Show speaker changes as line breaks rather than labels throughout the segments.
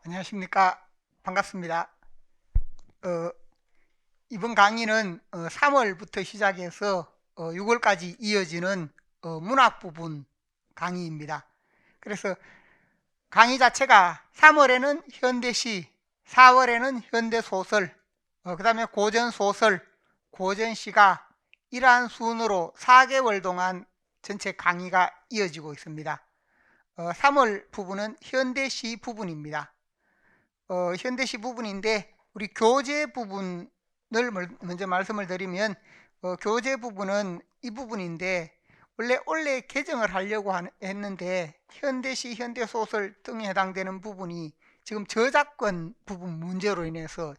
안녕하십니까. 반갑습니다. 어, 이번 강의는 3월부터 시작해서 6월까지 이어지는 문학 부분 강의입니다. 그래서 강의 자체가 3월에는 현대시, 4월에는 현대소설, 그 다음에 고전소설, 고전시가 이러한 순으로 4개월 동안 전체 강의가 이어지고 있습니다. 3월 부분은 현대시 부분입니다. 현대시 부분인데 우리 교재 부분을 먼저 말씀을 드리면 교재 부분은 이 부분인데 원래 개정을 하려고 했는데 현대시, 현대소설 등에 해당되는 부분이 지금 저작권 부분 문제로 인해서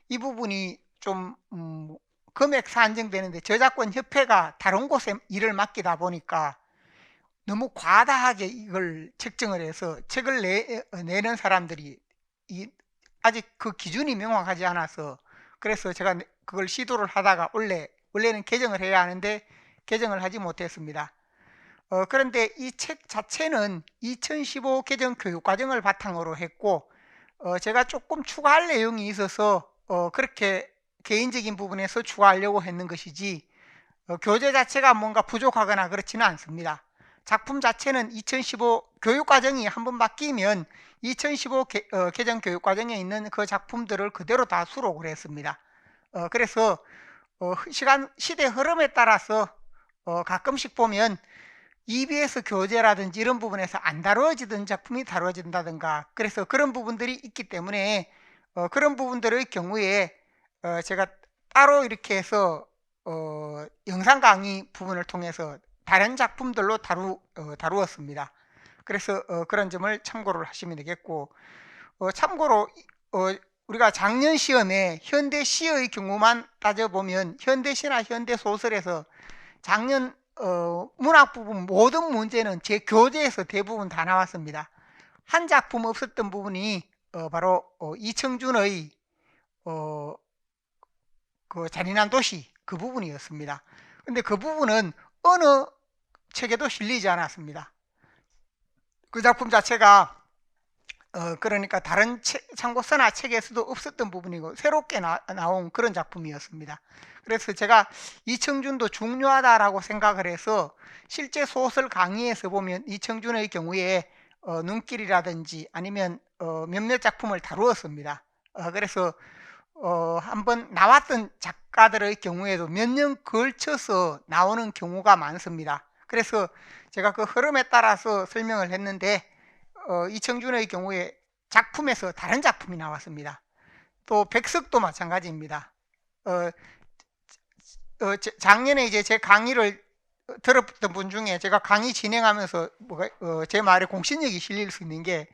이 부분이 좀 금액 산정되는데 저작권 협회가 다른 곳에 일을 맡기다 보니까 너무 과다하게 이걸 책정을 해서 책을 내는 사람들이 아직 그 기준이 명확하지 않아서 그래서 제가 그걸 시도를 하다가 원래는 개정을 해야 하는데 개정을 하지 못했습니다. 그런데 이 책 자체는 2015 개정 교육과정을 바탕으로 했고 제가 조금 추가할 내용이 있어서 그렇게 개인적인 부분에서 추가하려고 했는 것이지 교재 자체가 뭔가 부족하거나 그렇지는 않습니다. 작품 자체는 2015 교육과정이 한번 바뀌면 2015 개정 교육과정에 있는 그 작품들을 그대로 다 수록을 했습니다. 그래서 시대 흐름에 따라서 가끔씩 보면 EBS 교재라든지 이런 부분에서 안 다루어지던 작품이 다루어진다든가 그래서 그런 부분들이 있기 때문에 그런 부분들의 경우에 제가 따로 이렇게 해서 영상 강의 부분을 통해서 다른 작품들로 다루었습니다. 그래서 그런 점을 참고를 하시면 되겠고 참고로 우리가 작년 시험에 현대시의 경우만 따져보면 현대시나 현대소설에서 작년 문학 부분 모든 문제는 제 교재에서 대부분 다 나왔습니다. 한 작품 없었던 부분이 바로 이청준의 그 잔인한 도시 그 부분이었습니다. 근데 그 부분은 어느 책에도 실리지 않았습니다. 그 작품 자체가 그러니까 다른 참고서나 책에서도 없었던 부분이고 새롭게 나온 그런 작품이었습니다. 그래서 제가 이청준도 중요하다라고 생각을 해서 실제 소설 강의에서 보면 이청준의 경우에 눈길이라든지 아니면 몇몇 작품을 다루었습니다. 그래서 한번 나왔던 작가들의 경우에도 몇 년 걸쳐서 나오는 경우가 많습니다. 그래서 제가 그 흐름에 따라서 설명을 했는데 이청준의 경우에 작품에서 다른 작품이 나왔습니다. 또 백석도 마찬가지입니다. 작년에 이제 제 강의를 들었던 분 중에 제가 강의 진행하면서 제 말에 공신력이 실릴 수 있는 게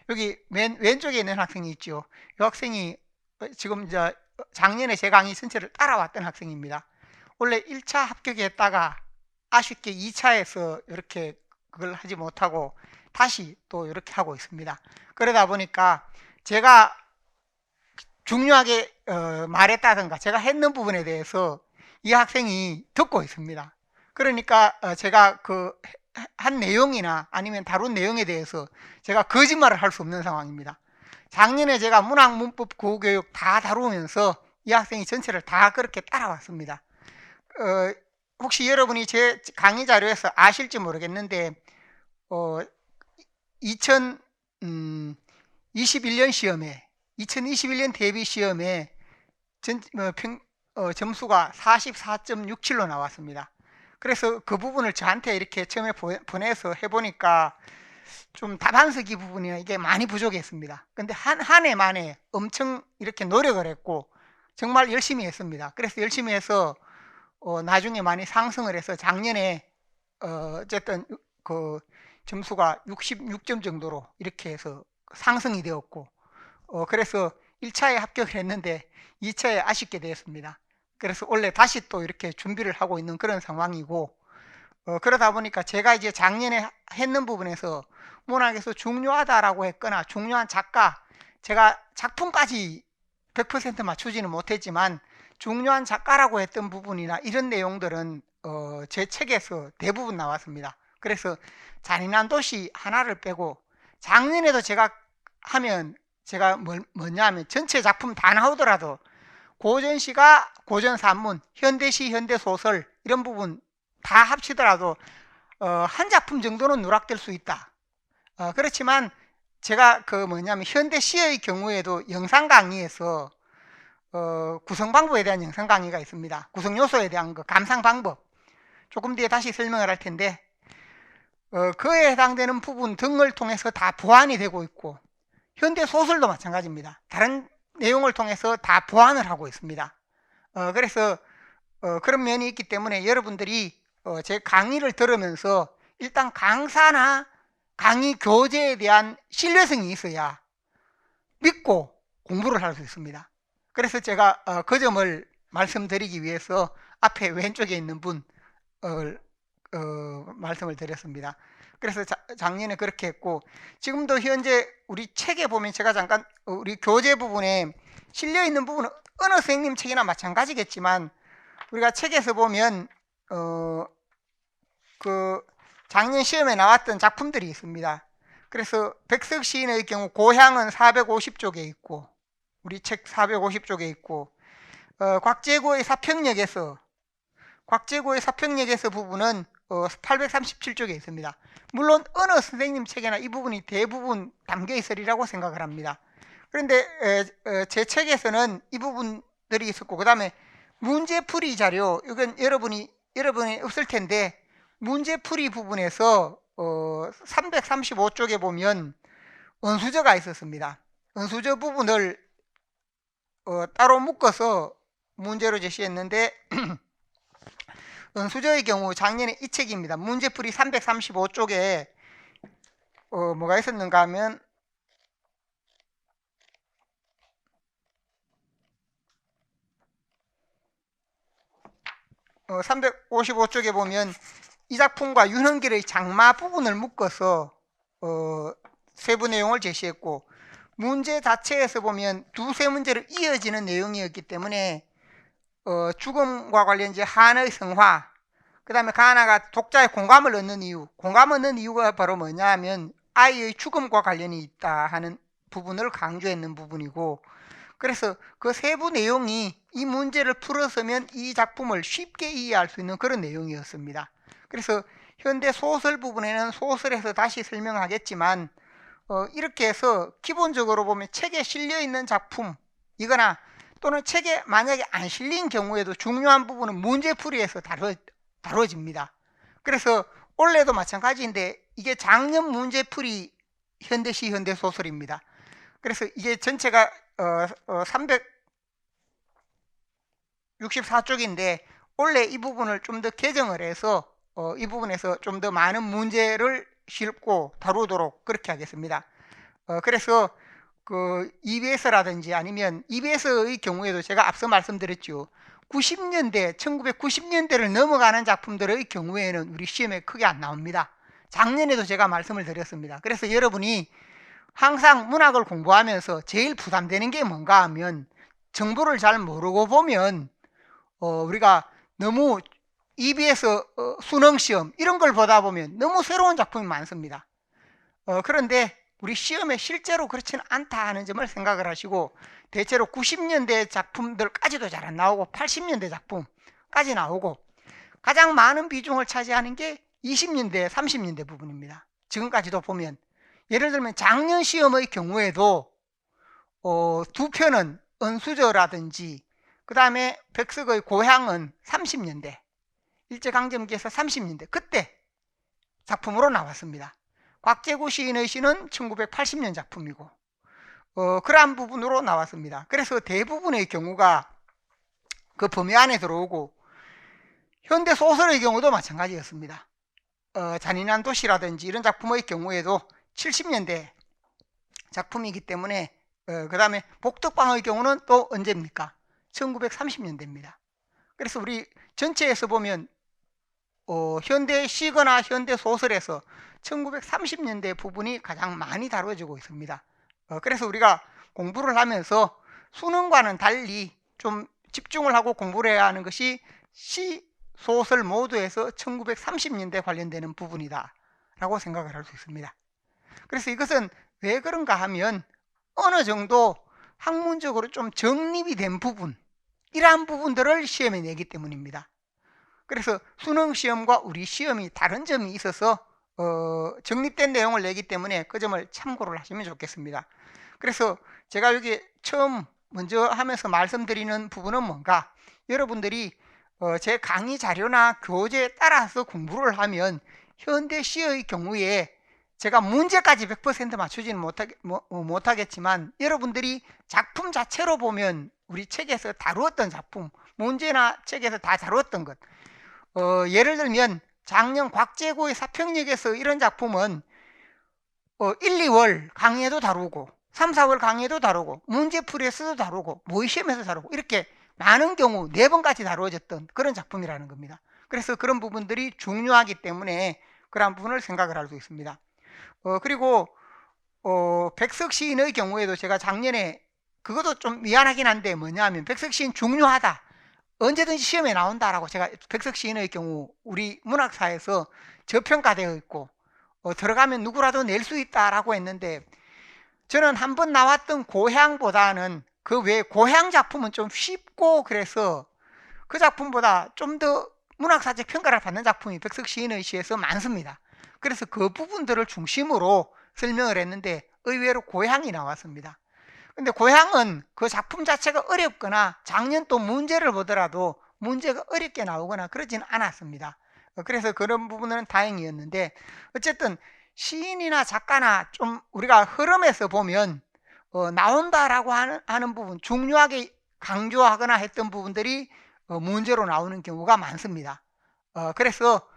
여기 왼쪽에 있는 학생이 있죠. 이 학생이 지금 이제 작년에 제 강의 전체를 따라왔던 학생입니다. 원래 1차 합격했다가 아쉽게 2차에서 이렇게 그걸 하지 못하고 다시 또 이렇게 하고 있습니다. 그러다 보니까 제가 중요하게 말했다든가 제가 했는 부분에 대해서 이 학생이 듣고 있습니다. 그러니까 제가 그 한 내용이나 아니면 다룬 내용에 대해서 제가 거짓말을 할 수 없는 상황입니다. 작년에 제가 문학, 문법, 구교육 다 다루면서 이 학생이 전체를 다 그렇게 따라왔습니다. 혹시 여러분이 제 강의 자료에서 아실지 모르겠는데 2021년 시험에 2021년 대비 시험에 점수가 44.67로 나왔습니다. 그래서 그 부분을 저한테 이렇게 처음에 보내서 해보니까 좀 답안서기 부분이 이게 많이 부족했습니다. 근데 한 해 만에 엄청 이렇게 노력을 했고 정말 열심히 했습니다. 그래서 열심히 해서 나중에 많이 상승을 해서 작년에 어쨌든 그 점수가 66점 정도로 이렇게 해서 상승이 되었고 그래서 1차에 합격을 했는데 2차에 아쉽게 되었습니다. 그래서 원래 다시 또 이렇게 준비를 하고 있는 그런 상황이고 그러다 보니까 제가 이제 작년에 했는 부분에서 문학에서 중요하다라고 했거나 중요한 작가 제가 작품까지 100% 맞추지는 못했지만 중요한 작가라고 했던 부분이나 이런 내용들은 제 책에서 대부분 나왔습니다. 그래서 잔인한 도시 하나를 빼고 작년에도 제가 하면 제가 뭐냐면 전체 작품 다 나오더라도 고전시가 고전산문, 현대시, 현대소설 이런 부분 다 합치더라도 한 작품 정도는 누락될 수 있다. 그렇지만 제가 현대시의 경우에도 영상 강의에서 구성 방법에 대한 영상 강의가 있습니다. 구성 요소에 대한 감상 방법 조금 뒤에 다시 설명을 할 텐데 그에 해당되는 부분 등을 통해서 다 보완이 되고 있고 현대소설도 마찬가지입니다. 다른 내용을 통해서 다 보완을 하고 있습니다. 그래서 그런 면이 있기 때문에 여러분들이 제 강의를 들으면서 일단 강사나 강의 교재에 대한 신뢰성이 있어야 믿고 공부를 할 수 있습니다. 그래서 제가 그 점을 말씀드리기 위해서 앞에 왼쪽에 있는 분 말씀을 드렸습니다. 그래서 작년에 그렇게 했고 지금도 현재 우리 책에 보면 제가 잠깐 우리 교재 부분에 실려 있는 부분은 어느 선생님 책이나 마찬가지겠지만 우리가 책에서 보면 그 작년 시험에 나왔던 작품들이 있습니다. 그래서 백석 시인의 경우 고향은 450쪽에 있고 우리 책 450쪽에 있고 곽재구의 사평역에서 부분은 837쪽에 있습니다. 물론 어느 선생님 책에나 이 부분이 대부분 담겨 있으리라고 생각을 합니다. 그런데 제 책에서는 이 부분들이 있었고 그 다음에 문제풀이 자료 이건 여러분이 없을 텐데 문제풀이 부분에서 335쪽에 보면 은수저가 있었습니다. 은수저 부분을 따로 묶어서 문제로 제시했는데 은수저의 경우 작년에 이 책입니다. 문제풀이 335쪽에 뭐가 있었는가 하면 355쪽에 보면 이 작품과 윤헌길의 장마 부분을 묶어서 세부 내용을 제시했고 문제 자체에서 보면 두세 문제로 이어지는 내용이었기 때문에 죽음과 관련 이제 한의 성화 그 다음에 가나가 독자의 공감을 얻는 이유가 바로 뭐냐 하면 아이의 죽음과 관련이 있다 하는 부분을 강조했는 부분이고 그래서 그 세부 내용이 이 문제를 풀어서면 이 작품을 쉽게 이해할 수 있는 그런 내용이었습니다. 그래서 현대 소설 부분에는 소설에서 다시 설명하겠지만 이렇게 해서 기본적으로 보면 책에 실려있는 작품이거나 또는 책에 만약에 안 실린 경우에도 중요한 부분은 문제풀이에서 다뤄집니다. 그래서 올해도 마찬가지인데 이게 작년 문제풀이 현대시 현대소설입니다. 그래서 이게 전체가 364쪽인데 원래 이 부분을 좀 더 개정을 해서 이 부분에서 좀 더 많은 문제를 싣고 다루도록 그렇게 하겠습니다. 그래서 그 EBS라든지 아니면 EBS의 경우에도 제가 앞서 말씀드렸죠. 1990년대를 넘어가는 작품들의 경우에는 우리 시험에 크게 안 나옵니다. 작년에도 제가 말씀을 드렸습니다. 그래서 여러분이 항상 문학을 공부하면서 제일 부담되는 게 뭔가 하면 정보를 잘 모르고 보면 우리가 너무 EBS 수능시험 이런 걸 보다 보면 너무 새로운 작품이 많습니다. 그런데 우리 시험에 실제로 그렇지는 않다 하는 점을 생각을 하시고 대체로 90년대 작품들까지도 잘 안 나오고 80년대 작품까지 나오고 가장 많은 비중을 차지하는 게 20년대 30년대 부분입니다. 지금까지도 보면 예를 들면 작년 시험의 경우에도 두 편은 은수저라든지 그 다음에 백석의 고향은 30년대 일제강점기에서 30년대 그때 작품으로 나왔습니다. 곽재구 시인의 시는 1980년 작품이고 그러한 부분으로 나왔습니다. 그래서 대부분의 경우가 그 범위 안에 들어오고 현대소설의 경우도 마찬가지였습니다. 잔인한 도시라든지 이런 작품의 경우에도 70년대 작품이기 때문에 그 다음에 복덕방의 경우는 또 언제입니까? 1930년대입니다. 그래서 우리 전체에서 보면 현대시거나 현대소설에서 1930년대 부분이 가장 많이 다뤄지고 있습니다. 그래서 우리가 공부를 하면서 수능과는 달리 좀 집중을 하고 공부를 해야 하는 것이 시, 소설 모두에서 1930년대 관련되는 부분이다 라고 생각을 할 수 있습니다. 그래서 이것은 왜 그런가 하면 어느 정도 학문적으로 좀 정립이 된 부분, 이러한 부분들을 시험에 내기 때문입니다. 그래서 수능 시험과 우리 시험이 다른 점이 있어서 정립된 내용을 내기 때문에 그 점을 참고를 하시면 좋겠습니다. 그래서 제가 여기 처음 먼저 하면서 말씀드리는 부분은 뭔가, 여러분들이 제 강의 자료나 교재에 따라서 공부를 하면 현대 시의 경우에 제가 문제까지 100% 맞추지는 못하겠지만 여러분들이 작품 자체로 보면 우리 책에서 다루었던 작품, 문제나 책에서 다 다루었던 것, 예를 들면 작년 곽재고의 사평역에서 이런 작품은 1, 2월 강의에도 다루고 3, 4월 강의에도 다루고 문제풀이에서도 다루고 모의시험에서 다루고 이렇게 많은 경우 4번까지 다루어졌던 그런 작품이라는 겁니다. 그래서 그런 부분들이 중요하기 때문에 그런 부분을 생각을 할 수 있습니다. 그리고 백석 시인의 경우에도 제가 작년에, 그것도 좀 미안하긴 한데 뭐냐면 백석 시인 중요하다, 언제든지 시험에 나온다라고 제가 백석 시인의 경우 우리 문학사에서 저평가되어 있고 들어가면 누구라도 낼 수 있다라고 했는데, 저는 한번 나왔던 고향보다는 그 외에 고향 작품은 좀 쉽고 그래서 그 작품보다 좀 더 문학사적 평가를 받는 작품이 백석 시인의 시에서 많습니다. 그래서 그 부분들을 중심으로 설명을 했는데 의외로 고향이 나왔습니다. 근데 고향은 그 작품 자체가 어렵거나 작년 또 문제를 보더라도 문제가 어렵게 나오거나 그러진 않았습니다. 그래서 그런 부분은 다행이었는데, 어쨌든 시인이나 작가나 좀 우리가 흐름에서 보면 나온다라고 하는 부분, 중요하게 강조하거나 했던 부분들이 문제로 나오는 경우가 많습니다. 그래서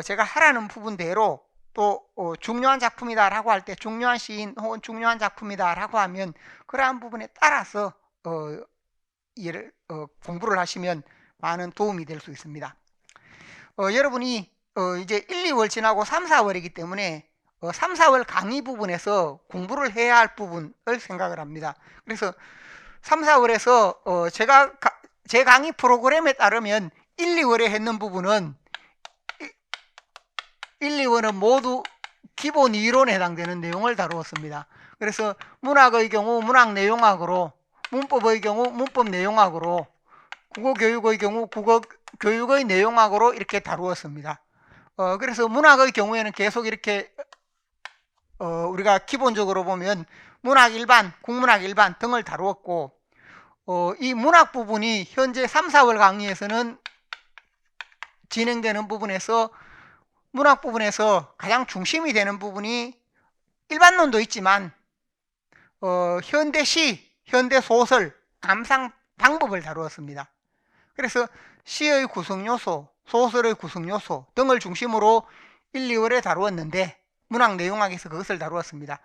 제가 하라는 부분대로 또 중요한 작품이다라고 할 때 중요한 시인 혹은 중요한 작품이다라고 하면 그러한 부분에 따라서 공부를 하시면 많은 도움이 될 수 있습니다. 여러분이 이제 1, 2월 지나고 3, 4월이기 때문에 3, 4월 강의 부분에서 공부를 해야 할 부분을 생각을 합니다. 그래서 3, 4월에서 제 강의 프로그램에 따르면 1, 2월에 했는 부분은 1, 2월은 모두 기본 이론에 해당되는 내용을 다루었습니다. 그래서 문학의 경우 문학 내용학으로, 문법의 경우 문법 내용학으로, 국어교육의 경우 국어교육의 내용학으로 이렇게 다루었습니다. 그래서 문학의 경우에는 계속 이렇게 우리가 기본적으로 보면 문학 일반, 국문학 일반 등을 다루었고, 이 문학 부분이 현재 3, 4월 강의에서는 진행되는 부분에서 문학 부분에서 가장 중심이 되는 부분이 일반론도 있지만 현대시, 현대소설, 감상 방법을 다루었습니다. 그래서 시의 구성요소, 소설의 구성요소 등을 중심으로 1, 2월에 다루었는데 문학 내용학에서 그것을 다루었습니다.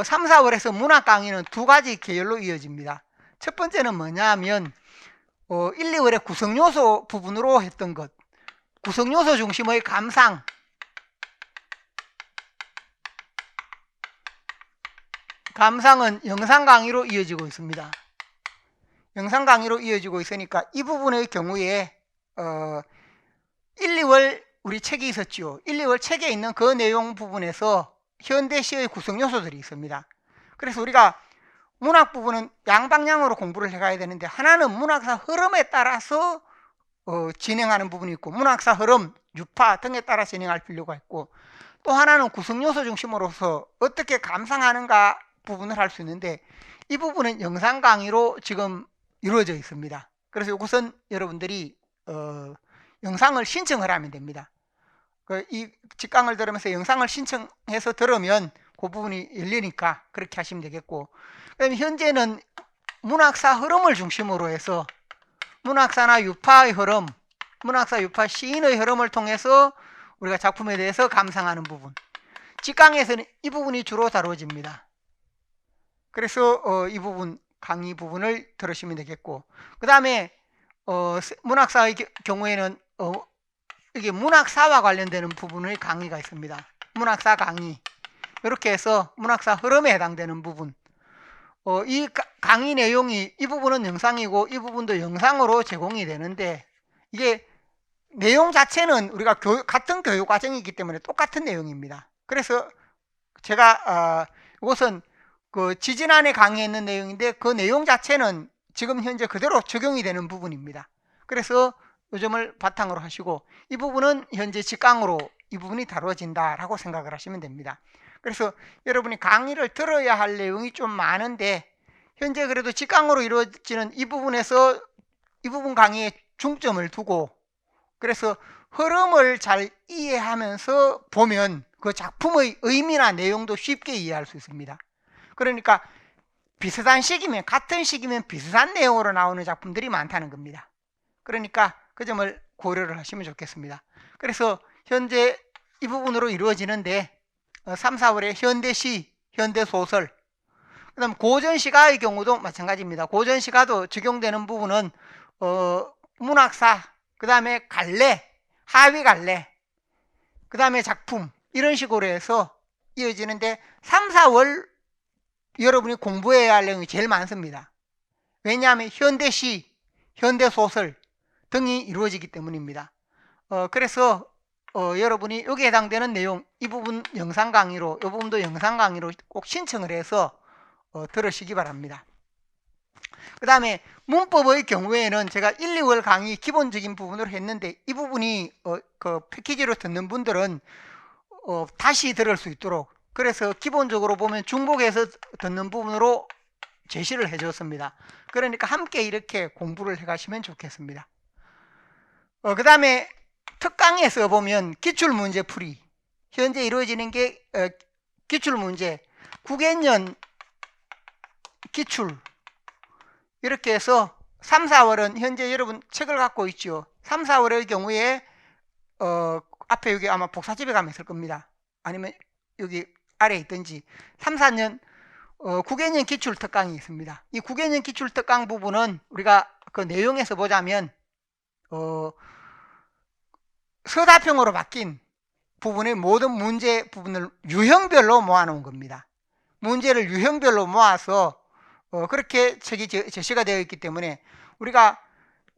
3, 4월에서 문학 강의는 두 가지 계열로 이어집니다. 첫 번째는 뭐냐 하면 1, 2월에 구성요소 부분으로 했던 것, 구성요소 중심의 감상, 감상은 영상 강의로 이어지고 있습니다. 영상 강의로 이어지고 있으니까 이 부분의 경우에 1, 2월 우리 책이 있었죠. 1, 2월 책에 있는 그 내용 부분에서 현대시의 구성 요소들이 있습니다. 그래서 우리가 문학 부분은 양방향으로 공부를 해가야 되는데, 하나는 문학사 흐름에 따라서 진행하는 부분이 있고 문학사 흐름, 유파 등에 따라 진행할 필요가 있고, 또 하나는 구성요소 중심으로서 어떻게 감상하는가 부분을 할 수 있는데, 이 부분은 영상 강의로 지금 이루어져 있습니다. 그래서 이것은 여러분들이 영상을 신청을 하면 됩니다. 이 직강을 들으면서 영상을 신청해서 들으면 그 부분이 열리니까 그렇게 하시면 되겠고, 그다음에 현재는 문학사 흐름을 중심으로 해서 문학사나 유파의 흐름, 문학사 유파 시인의 흐름을 통해서 우리가 작품에 대해서 감상하는 부분, 직강에서는 이 부분이 주로 다루어집니다. 그래서 이 부분, 강의 부분을 들으시면 되겠고, 그 다음에 문학사의 경우에는 이게 문학사와 관련되는 부분의 강의가 있습니다. 문학사 강의, 이렇게 해서 문학사 흐름에 해당되는 부분, 이 강의 내용이, 이 부분은 영상이고 이 부분도 영상으로 제공이 되는데, 이게 내용 자체는 우리가 같은 교육 과정이기 때문에 똑같은 내용입니다. 그래서 제가 이것은 그 지지난해 강의했는 내용인데 그 내용 자체는 지금 현재 그대로 적용이 되는 부분입니다. 그래서 요점을 바탕으로 하시고 이 부분은 현재 직강으로 이 부분이 다뤄진다라고 생각을 하시면 됩니다. 그래서 여러분이 강의를 들어야 할 내용이 좀 많은데 현재 그래도 직강으로 이루어지는 이 부분에서 이 부분 강의에 중점을 두고 그래서 흐름을 잘 이해하면서 보면 그 작품의 의미나 내용도 쉽게 이해할 수 있습니다. 그러니까 비슷한 시기면 같은 시기면 비슷한 내용으로 나오는 작품들이 많다는 겁니다. 그러니까 그 점을 고려를 하시면 좋겠습니다. 그래서 현재 이 부분으로 이루어지는데 3, 4월에 현대시, 현대소설, 그 다음 고전시가의 경우도 마찬가지입니다. 고전시가도 적용되는 부분은 문학사, 그 다음에 갈래, 하위 갈래, 그 다음에 작품 이런 식으로 해서 이어지는데 3, 4월 여러분이 공부해야 할 내용이 제일 많습니다. 왜냐하면 현대시, 현대소설 등이 이루어지기 때문입니다. 그래서 여러분이 여기에 해당되는 내용 이 부분 영상 강의로 이 부분도 영상 강의로 꼭 신청을 해서 들으시기 바랍니다. 그 다음에 문법의 경우에는 제가 1, 2월 강의 기본적인 부분으로 했는데 이 부분이 그 패키지로 듣는 분들은 다시 들을 수 있도록 그래서 기본적으로 보면 중복해서 듣는 부분으로 제시를 해줬습니다. 그러니까 함께 이렇게 공부를 해가시면 좋겠습니다. 그 다음에 특강에서 보면 기출문제 풀이 현재 이루어지는 게 기출문제 9개년 기출 이렇게 해서 3, 4월은 현재 여러분 책을 갖고 있죠. 3, 4월의 경우에 앞에 여기 아마 복사집에 가면 있을 겁니다. 아니면 여기 아래에 있든지 3, 4년 9개년 기출 특강이 있습니다. 이 9개년 기출 특강 부분은 우리가 그 내용에서 보자면 서다평으로 바뀐 부분의 모든 문제 부분을 유형별로 모아놓은 겁니다. 문제를 유형별로 모아서 그렇게 책이 제시가 되어 있기 때문에 우리가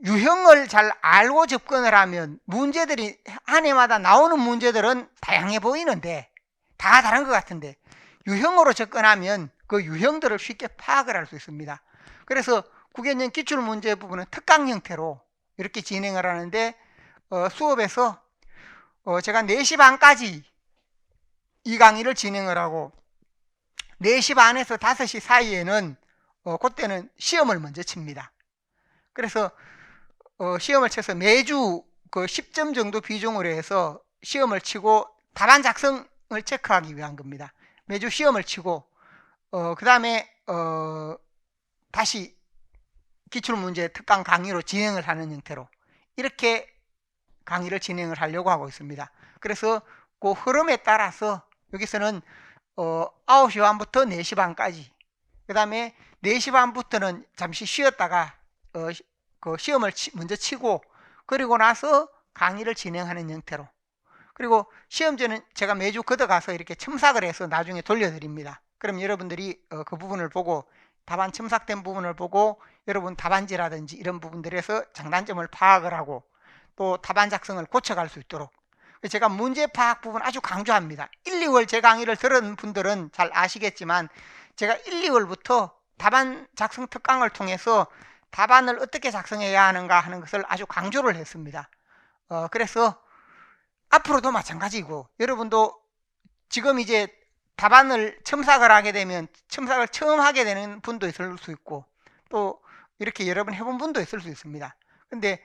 유형을 잘 알고 접근을 하면 문제들이 한 해마다 나오는 문제들은 다양해 보이는데 다 다른 것 같은데 유형으로 접근하면 그 유형들을 쉽게 파악을 할 수 있습니다. 그래서 9개년 기출문제 부분은 특강 형태로 이렇게 진행을 하는데 수업에서 제가 4시 반까지 이 강의를 진행을 하고 4시 반에서 5시 사이에는 그때는 시험을 먼저 칩니다. 그래서 시험을 쳐서 매주 그 10점 정도 비중으로 해서 시험을 치고 답안 작성을 체크하기 위한 겁니다. 매주 시험을 치고 그 다음에 다시 기출문제 특강 강의로 진행을 하는 형태로 이렇게 강의를 진행을 하려고 하고 있습니다. 그래서 그 흐름에 따라서 여기서는 9시 반부터 4시 반까지 그 다음에 4시 반부터는 잠시 쉬었다가 그 시험을 먼저 치고 그리고 나서 강의를 진행하는 형태로 그리고 시험지는 제가 매주 걷어가서 이렇게 첨삭을 해서 나중에 돌려드립니다. 그럼 여러분들이 그 부분을 보고 답안 첨삭된 부분을 보고 여러분 답안지라든지 이런 부분들에서 장단점을 파악을 하고 또 답안 작성을 고쳐갈 수 있도록 제가 문제 파악 부분 아주 강조합니다. 1, 2월 제 강의를 들은 분들은 잘 아시겠지만 제가 1, 2월부터 답안 작성 특강을 통해서 답안을 어떻게 작성해야 하는가 하는 것을 아주 강조를 했습니다. 그래서 앞으로도 마찬가지고 여러분도 지금 이제 답안을 첨삭을 하게 되면 첨삭을 처음 하게 되는 분도 있을 수 있고 또 이렇게 여러 번 해본 분도 있을 수 있습니다. 근데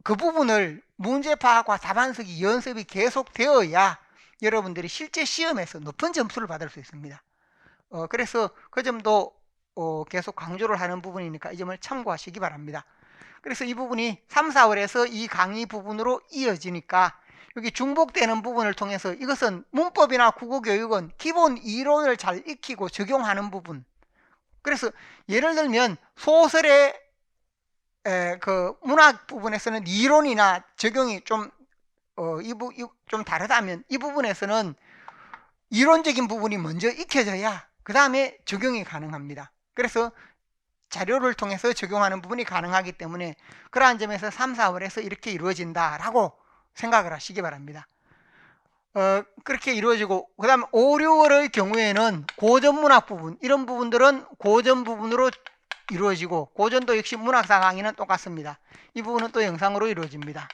그 부분을 문제 파악과 답안 쓰기 연습이 계속 되어야 여러분들이 실제 시험에서 높은 점수를 받을 수 있습니다. 그래서 그 점도 계속 강조를 하는 부분이니까 이 점을 참고하시기 바랍니다. 그래서 이 부분이 3, 4월에서 이 강의 부분으로 이어지니까 여기 중복되는 부분을 통해서 이것은 문법이나 국어교육은 기본 이론을 잘 익히고 적용하는 부분. 그래서 예를 들면 소설의 그 문학 부분에서는 이론이나 적용이 좀 다르다면 이 부분에서는 이론적인 부분이 먼저 익혀져야 그 다음에 적용이 가능합니다. 그래서 자료를 통해서 적용하는 부분이 가능하기 때문에 그러한 점에서 3, 4월에서 이렇게 이루어진다라고 생각을 하시기 바랍니다. 그렇게 이루어지고, 그 다음 5, 6월의 경우에는 고전 문학 부분, 이런 부분들은 고전 부분으로 이루어지고, 고전도 역시 문학사 강의는 똑같습니다. 이 부분은 또 영상으로 이루어집니다.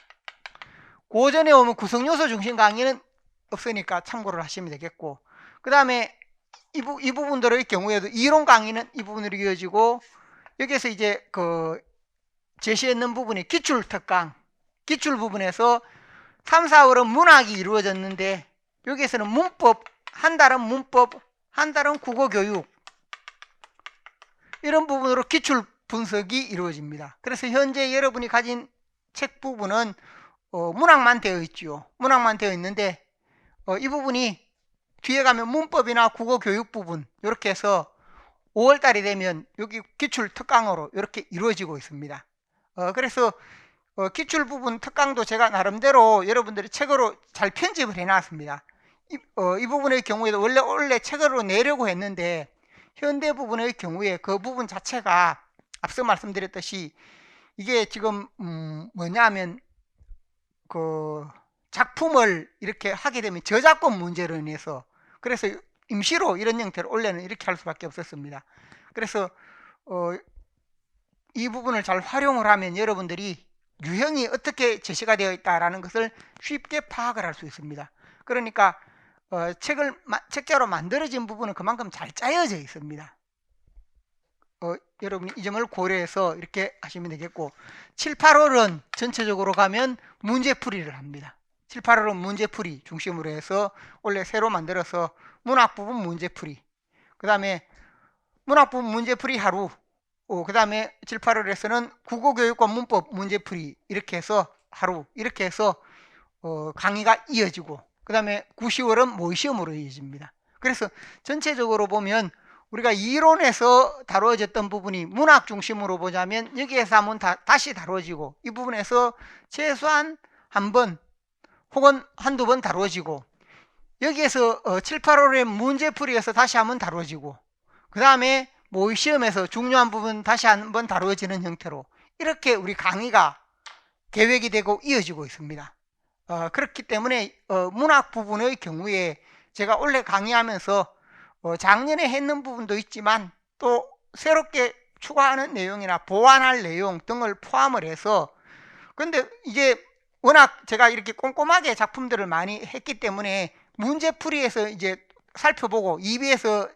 고전에 오면 구성요소 중심 강의는 없으니까 참고를 하시면 되겠고, 그 다음에 이 부분들의 경우에도 이론 강의는 이 부분으로 이어지고, 여기에서 이제 그 제시했는 부분이 기출 특강, 기출 부분에서 3, 4월은 문학이 이루어졌는데, 여기에서는 문법, 한 달은 문법, 한 달은 국어교육, 이런 부분으로 기출 분석이 이루어집니다. 그래서 현재 여러분이 가진 책 부분은 문학만 되어 있죠. 문학만 되어 있는데, 이 부분이 뒤에 가면 문법이나 국어교육 부분, 이렇게 해서 5월달이 되면 여기 기출 특강으로 이렇게 이루어지고 있습니다. 그래서 기출 부분 특강도 제가 나름대로 여러분들이 책으로 잘 편집을 해놨습니다. 이 부분의 경우에도 원래 책으로 내려고 했는데, 현대 부분의 경우에 그 부분 자체가 앞서 말씀드렸듯이 이게 지금 뭐냐면 그 작품을 이렇게 하게 되면 저작권 문제로 인해서, 그래서 임시로 이런 형태로 원래는 이렇게 할 수밖에 없었습니다. 그래서 이 부분을 잘 활용을 하면 여러분들이 유형이 어떻게 제시가 되어 있다라는 것을 쉽게 파악을 할 수 있습니다. 그러니까 책자로 만들어진 부분은 그만큼 잘 짜여져 있습니다. 여러분이 이 점을 고려해서 이렇게 하시면 되겠고, 7, 8월은 전체적으로 가면 문제풀이를 합니다. 7, 8월은 문제풀이 중심으로 해서 원래 새로 만들어서 문학 부분 문제풀이, 그 다음에 문학 부분 문제풀이 하루, 그 다음에 7, 8월에서는 국어교육과 문법 문제풀이, 이렇게 해서 하루, 이렇게 해서 강의가 이어지고, 그 다음에 9, 10월은 모의시험으로 이어집니다. 그래서 전체적으로 보면 우리가 이론에서 다루어졌던 부분이 문학 중심으로 보자면 여기에서 한번 다시 다루어지고, 이 부분에서 최소한 한 번 혹은 한두 번 다루어지고, 여기에서 7, 8월에 문제풀이에서 다시 한번 다루어지고, 그 다음에 모의시험에서 중요한 부분 다시 한번 다루어지는 형태로 이렇게 우리 강의가 계획이 되고 이어지고 있습니다. 그렇기 때문에 문학 부분의 경우에 제가 원래 강의하면서 작년에 했는 부분도 있지만 또 새롭게 추가하는 내용이나 보완할 내용 등을 포함을 해서, 근데 이게 워낙 제가 이렇게 꼼꼼하게 작품들을 많이 했기 때문에 문제풀이에서 이제 살펴보고 EBS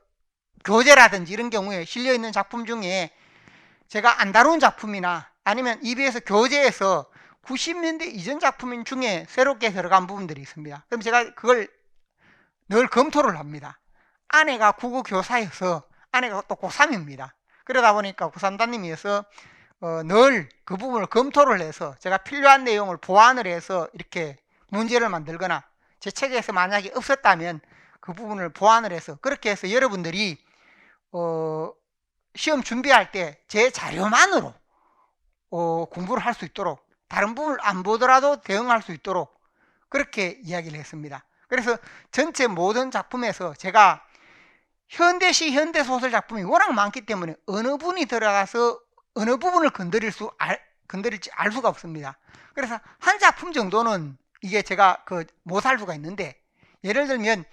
교재라든지 이런 경우에 실려있는 작품 중에 제가 안 다룬 작품이나 아니면 EBS 교재에서 90년대 이전 작품 중에 새롭게 들어간 부분들이 있습니다. 그럼 제가 그걸 늘 검토를 합니다. 아내가 국어교사여서 아내가 또 고3입니다. 그러다 보니까 고3담임이어서 늘 그 부분을 검토를 해서 제가 필요한 내용을 보완을 해서 이렇게 문제를 만들거나, 제 책에서 만약에 없었다면 그 부분을 보완을 해서, 그렇게 해서 여러분들이 시험 준비할 때 제 자료만으로 공부를 할 수 있도록, 다른 부분을 안 보더라도 대응할 수 있도록 그렇게 이야기를 했습니다. 그래서 전체 모든 작품에서 제가 현대시, 현대소설 작품이 워낙 많기 때문에 어느 분이 들어가서 어느 부분을 건드릴지 알 수가 없습니다. 그래서 한 작품 정도는 이게 제가 못할 수가 있는데, 예를 들면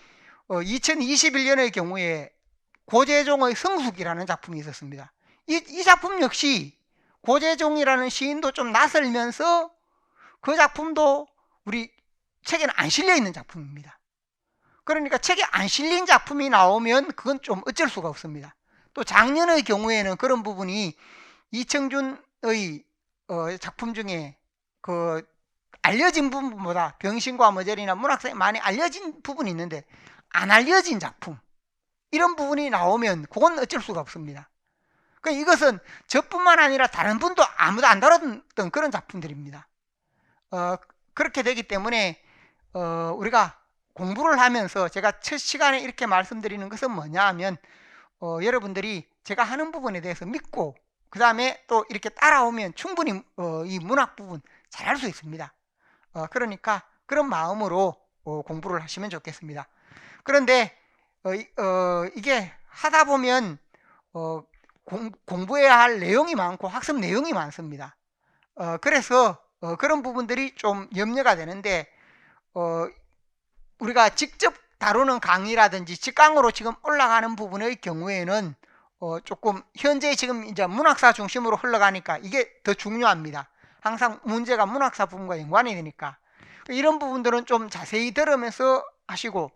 2021년의 경우에 고재종의 성숙이라는 작품이 있었습니다. 이 작품 역시 고재종이라는 시인도 좀 낯설면서 그 작품도 우리 책에는 안 실려 있는 작품입니다. 그러니까 책에 안 실린 작품이 나오면 그건 좀 어쩔 수가 없습니다. 또 작년의 경우에는 그런 부분이 이청준의 작품 중에 알려진 부분보다 병신과 머저리나 문학사에 많이 알려진 부분이 있는데 안 알려진 작품, 이런 부분이 나오면 그건 어쩔 수가 없습니다. 그러니까 이것은 저뿐만 아니라 다른 분도 아무도 안 다뤘던 그런 작품들입니다. 그렇게 되기 때문에 우리가 공부를 하면서 제가 첫 시간에 이렇게 말씀드리는 것은 뭐냐 하면, 여러분들이 제가 하는 부분에 대해서 믿고 그 다음에 또 이렇게 따라오면 충분히 이 문학 부분 잘할 수 있습니다. 그러니까 그런 마음으로 공부를 하시면 좋겠습니다. 그런데 이게 하다 보면 공부해야 할 내용이 많고 학습 내용이 많습니다. 그래서 그런 부분들이 좀 염려가 되는데, 우리가 직접 다루는 강의라든지 직강으로 지금 올라가는 부분의 경우에는 조금 현재 지금 이제 문학사 중심으로 흘러가니까 이게 더 중요합니다. 항상 문제가 문학사 부분과 연관이 되니까 이런 부분들은 좀 자세히 들으면서 하시고,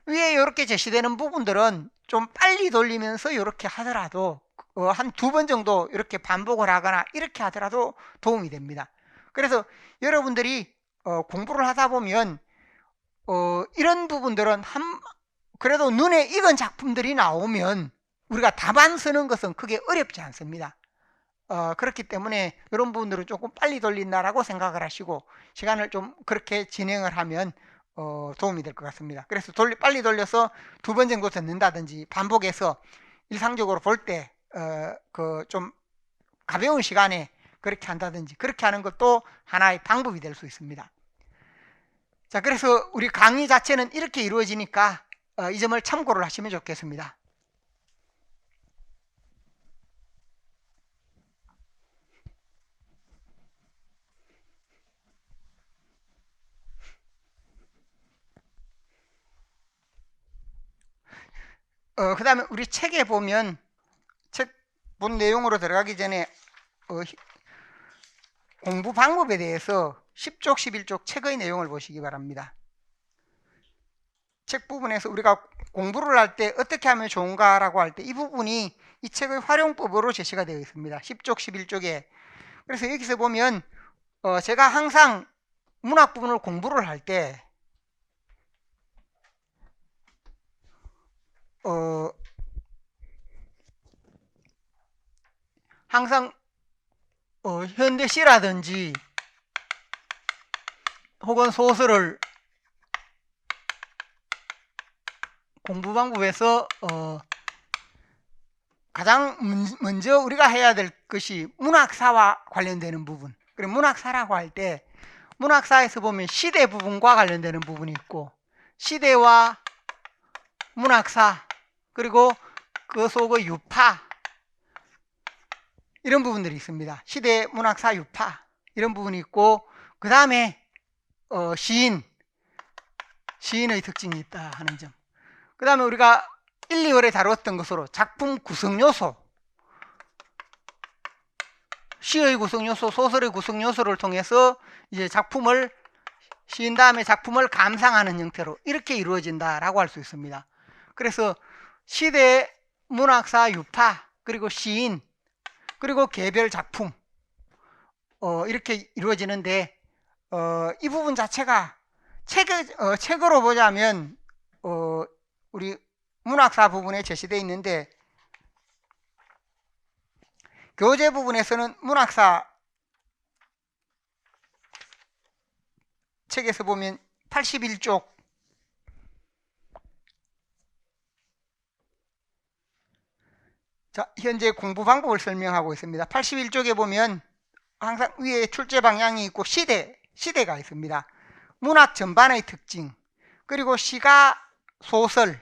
위에 이렇게 제시되는 부분들은 좀 빨리 돌리면서 이렇게 하더라도 한 2번 정도 이렇게 반복을 하거나 이렇게 하더라도 도움이 됩니다. 그래서 여러분들이 공부를 하다 보면 이런 부분들은 그래도 눈에 익은 작품들이 나오면 우리가 답안 쓰는 것은 크게 어렵지 않습니다. 그렇기 때문에 이런 부분들은 조금 빨리 돌린다라고 생각을 하시고 시간을 좀 그렇게 진행을 하면 도움이 될 것 같습니다. 그래서 빨리 돌려서 2번 정도 듣는다든지 반복해서 일상적으로 볼 때 좀 가벼운 시간에 그렇게 한다든지 그렇게 하는 것도 하나의 방법이 될 수 있습니다. 자, 그래서 우리 강의 자체는 이렇게 이루어지니까 이 점을 참고를 하시면 좋겠습니다. 그 다음에 우리 책에 보면 책 본 내용으로 들어가기 전에 공부 방법에 대해서 10쪽, 11쪽 책의 내용을 보시기 바랍니다. 책 부분에서 우리가 공부를 할 때 어떻게 하면 좋은가라고 할 때 이 부분이 이 책의 활용법으로 제시가 되어 있습니다. 10쪽, 11쪽에. 그래서 여기서 보면 제가 항상 문학 부분을 공부를 할 때 항상 현대시라든지 혹은 소설을 공부 방법에서 가장 먼저 우리가 해야 될 것이 문학사와 관련되는 부분. 그리고 문학사라고 할 때 문학사에서 보면 시대 부분과 관련되는 부분이 있고 시대와 문학사 그리고 그 속의 유파 이런 부분들이 있습니다. 시대, 문학사, 유파 이런 부분이 있고 그 다음에 시인의 특징이 있다 하는 점. 그 다음에 우리가 1, 2월에 다뤘던 것으로 작품 구성요소, 시의 구성요소, 소설의 구성요소를 통해서 이제 시인 다음에 작품을 감상하는 형태로 이렇게 이루어진다라고 할 수 있습니다. 그래서 시대, 문학사, 유파, 그리고 시인, 그리고 개별 작품 이렇게 이루어지는데 이 부분 자체가 책으로 보자면 우리 문학사 부분에 제시되어 있는데 교재 부분에서는 문학사 책에서 보면 81쪽 자, 현재 공부 방법을 설명하고 있습니다. 81쪽에 보면 항상 위에 출제 방향이 있고 시대가 있습니다. 문학 전반의 특징, 그리고 시가, 소설,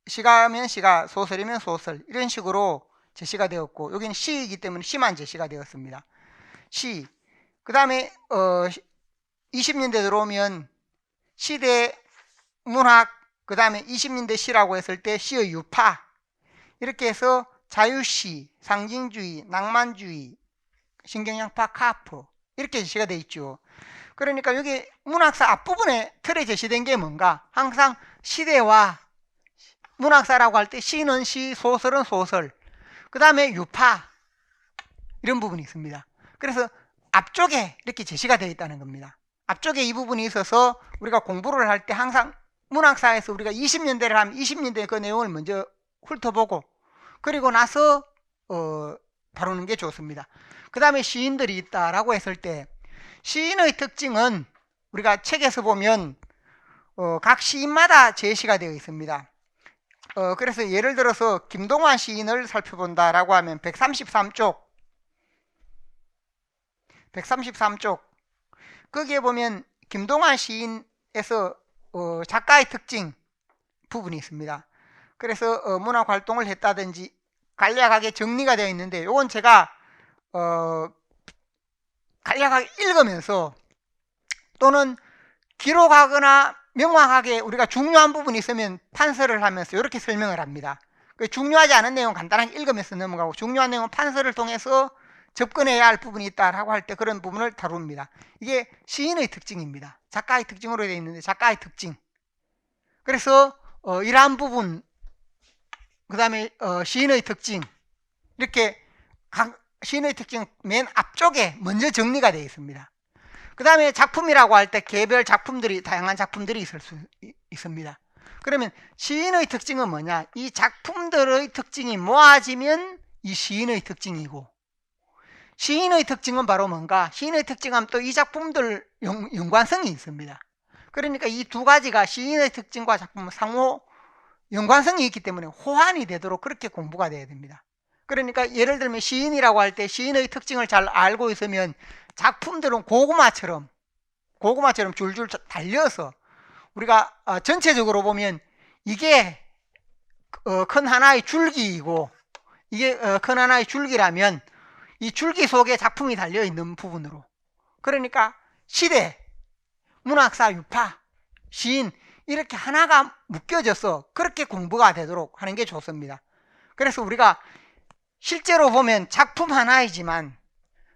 시가면 시가, 소설이면 소설 이런 식으로 제시가 되었고 여기는 시이기 때문에 시만 제시가 되었습니다. 시, 그 다음에 20년대 들어오면 시대, 문학, 그 다음에 20년대 시라고 했을 때 시의 유파 이렇게 해서 자유시, 상징주의, 낭만주의, 신경양파, 카프 이렇게 제시가 되어 있죠. 그러니까 여기 문학사 앞부분에 틀에 제시된 게 뭔가 항상 시대와 문학사라고 할 때 시는 시, 소설은 소설, 그 다음에 유파 이런 부분이 있습니다. 그래서 앞쪽에 이렇게 제시가 되어 있다는 겁니다. 앞쪽에 이 부분이 있어서 우리가 공부를 할 때 항상 문학사에서 우리가 20년대를 하면 20년대 그 내용을 먼저 훑어보고 그리고 나서 다루는 게 좋습니다. 그 다음에 시인들이 있다라고 했을 때 시인의 특징은 우리가 책에서 보면 각 시인마다 제시가 되어 있습니다. 그래서 예를 들어서 김동완 시인을 살펴본다라고 하면 133쪽 거기에 보면 김동완 시인에서 작가의 특징 부분이 있습니다. 그래서 문학 활동을 했다든지 간략하게 정리가 되어 있는데 이건 제가 간략하게 읽으면서 또는 기록하거나 명확하게 우리가 중요한 부분이 있으면 판서를 하면서 이렇게 설명을 합니다. 중요하지 않은 내용 간단하게 읽으면서 넘어가고, 중요한 내용은 판서를 통해서 접근해야 할 부분이 있다라고 할 때 그런 부분을 다룹니다. 이게 시인의 특징입니다. 작가의 특징으로 되어 있는데, 작가의 특징. 그래서 이러한 부분, 그 다음에 시인의 특징, 이렇게 각 시인의 특징 맨 앞쪽에 먼저 정리가 되어 있습니다. 그 다음에 작품이라고 할 때 개별 작품들이, 다양한 작품들이 있을 수 있습니다. 그러면 시인의 특징은 뭐냐? 이 작품들의 특징이 모아지면 이 시인의 특징이고, 시인의 특징은 바로 뭔가? 시인의 특징은 또 이 작품들 연관성이 있습니다. 그러니까 이 두 가지가 시인의 특징과 작품은 상호 연관성이 있기 때문에 호환이 되도록 그렇게 공부가 돼야 됩니다. 그러니까 예를 들면 시인이라고 할 때 시인의 특징을 잘 알고 있으면 작품들은 고구마처럼 줄줄 달려서 우리가 전체적으로 보면 이게 큰 하나의 줄기이고, 이게 큰 하나의 줄기라면 이 줄기 속에 작품이 달려있는 부분으로, 그러니까 시대, 문학사, 유파, 시인 이렇게 하나가 묶여져서 그렇게 공부가 되도록 하는 게 좋습니다. 그래서 우리가 실제로 보면 작품 하나이지만,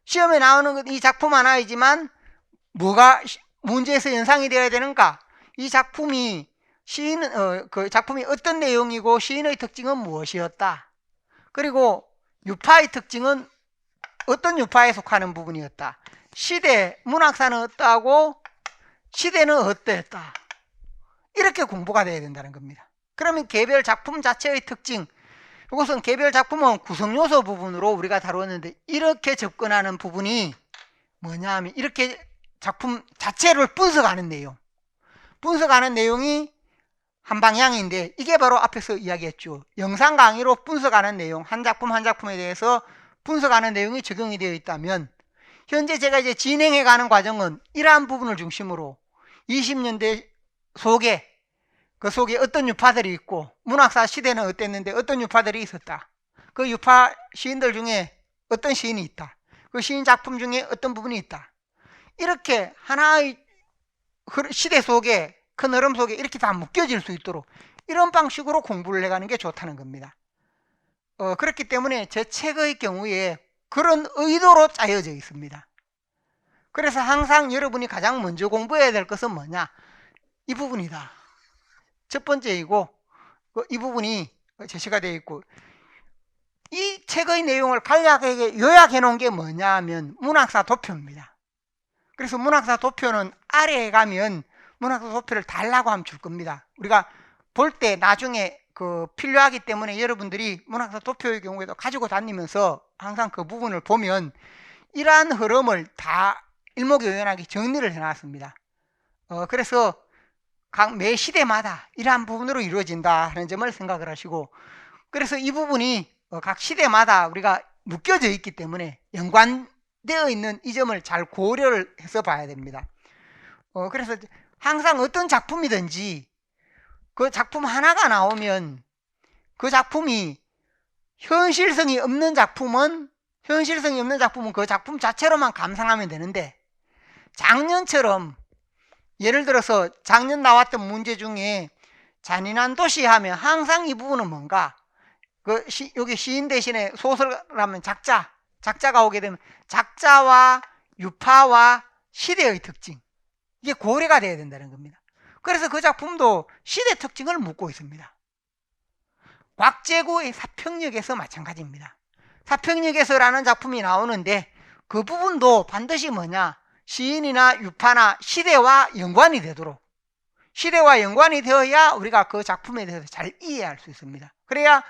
시험에 나오는 이 작품 하나이지만 뭐가 문제에서 연상이 되어야 되는가? 이 작품이 그 작품이 어떤 내용이고 시인의 특징은 무엇이었다. 그리고 유파의 특징은 어떤 유파에 속하는 부분이었다. 시대, 문학사는 어떠하고 시대는 어떠했다. 이렇게 공부가 돼야 된다는 겁니다. 그러면 개별 작품 자체의 특징, 이것은 개별 작품은 구성요소 부분으로 우리가 다루었는데, 이렇게 접근하는 부분이 뭐냐 하면 이렇게 작품 자체를 분석하는 내용, 분석하는 내용이 한 방향인데, 이게 바로 앞에서 이야기했죠. 영상 강의로 분석하는 내용, 한 작품 한 작품에 대해서 분석하는 내용이 적용이 되어 있다면, 현재 제가 이제 진행해가는 과정은 이러한 부분을 중심으로 20년대 속에, 그 속에 어떤 유파들이 있고 문학사 시대는 어땠는데 어떤 유파들이 있었다. 그 유파 시인들 중에 어떤 시인이 있다. 그 시인 작품 중에 어떤 부분이 있다. 이렇게 하나의 시대 속에, 큰 흐름 속에 이렇게 다 묶여질 수 있도록 이런 방식으로 공부를 해가는 게 좋다는 겁니다. 그렇기 때문에 제 책의 경우에 그런 의도로 짜여져 있습니다. 그래서 항상 여러분이 가장 먼저 공부해야 될 것은 뭐냐? 이 부분이다. 첫 번째이고, 이 부분이 제시가 되어 있고, 이 책의 내용을 간략하게 요약해 놓은 게 뭐냐 하면 문학사 도표입니다. 그래서 문학사 도표는 아래에 가면 문학사 도표를 달라고 하면 줄 겁니다. 우리가 볼 때 나중에 필요하기 때문에 여러분들이 문학사 도표의 경우에도 가지고 다니면서 항상 그 부분을 보면 이러한 흐름을 다 일목요연하게 정리를 해놨습니다. 그래서 각 매 시대마다 이러한 부분으로 이루어진다 하는 점을 생각을 하시고, 그래서 이 부분이 각 시대마다 우리가 묶여져 있기 때문에 연관되어 있는 이 점을 잘 고려를 해서 봐야 됩니다. 그래서 항상 어떤 작품이든지 그 작품 하나가 나오면 그 작품이 현실성이 없는 작품은 그 작품 자체로만 감상하면 되는데, 작년처럼 예를 들어서 작년 나왔던 문제 중에 잔인한 도시 하면 항상 이 부분은 뭔가, 여기 시인 대신에 소설하면 작자가 오게 되면 작자와 유파와 시대의 특징, 이게 고려가 돼야 된다는 겁니다. 그래서 그 작품도 시대 특징을 묻고 있습니다. 곽재구의 사평역에서 마찬가지입니다. 사평역에서라는 작품이 나오는데 그 부분도 반드시 뭐냐, 시인이나 유파나 시대와 연관이 되도록, 시대와 연관이 되어야 우리가 그 작품에 대해서 잘 이해할 수 있습니다. 그래야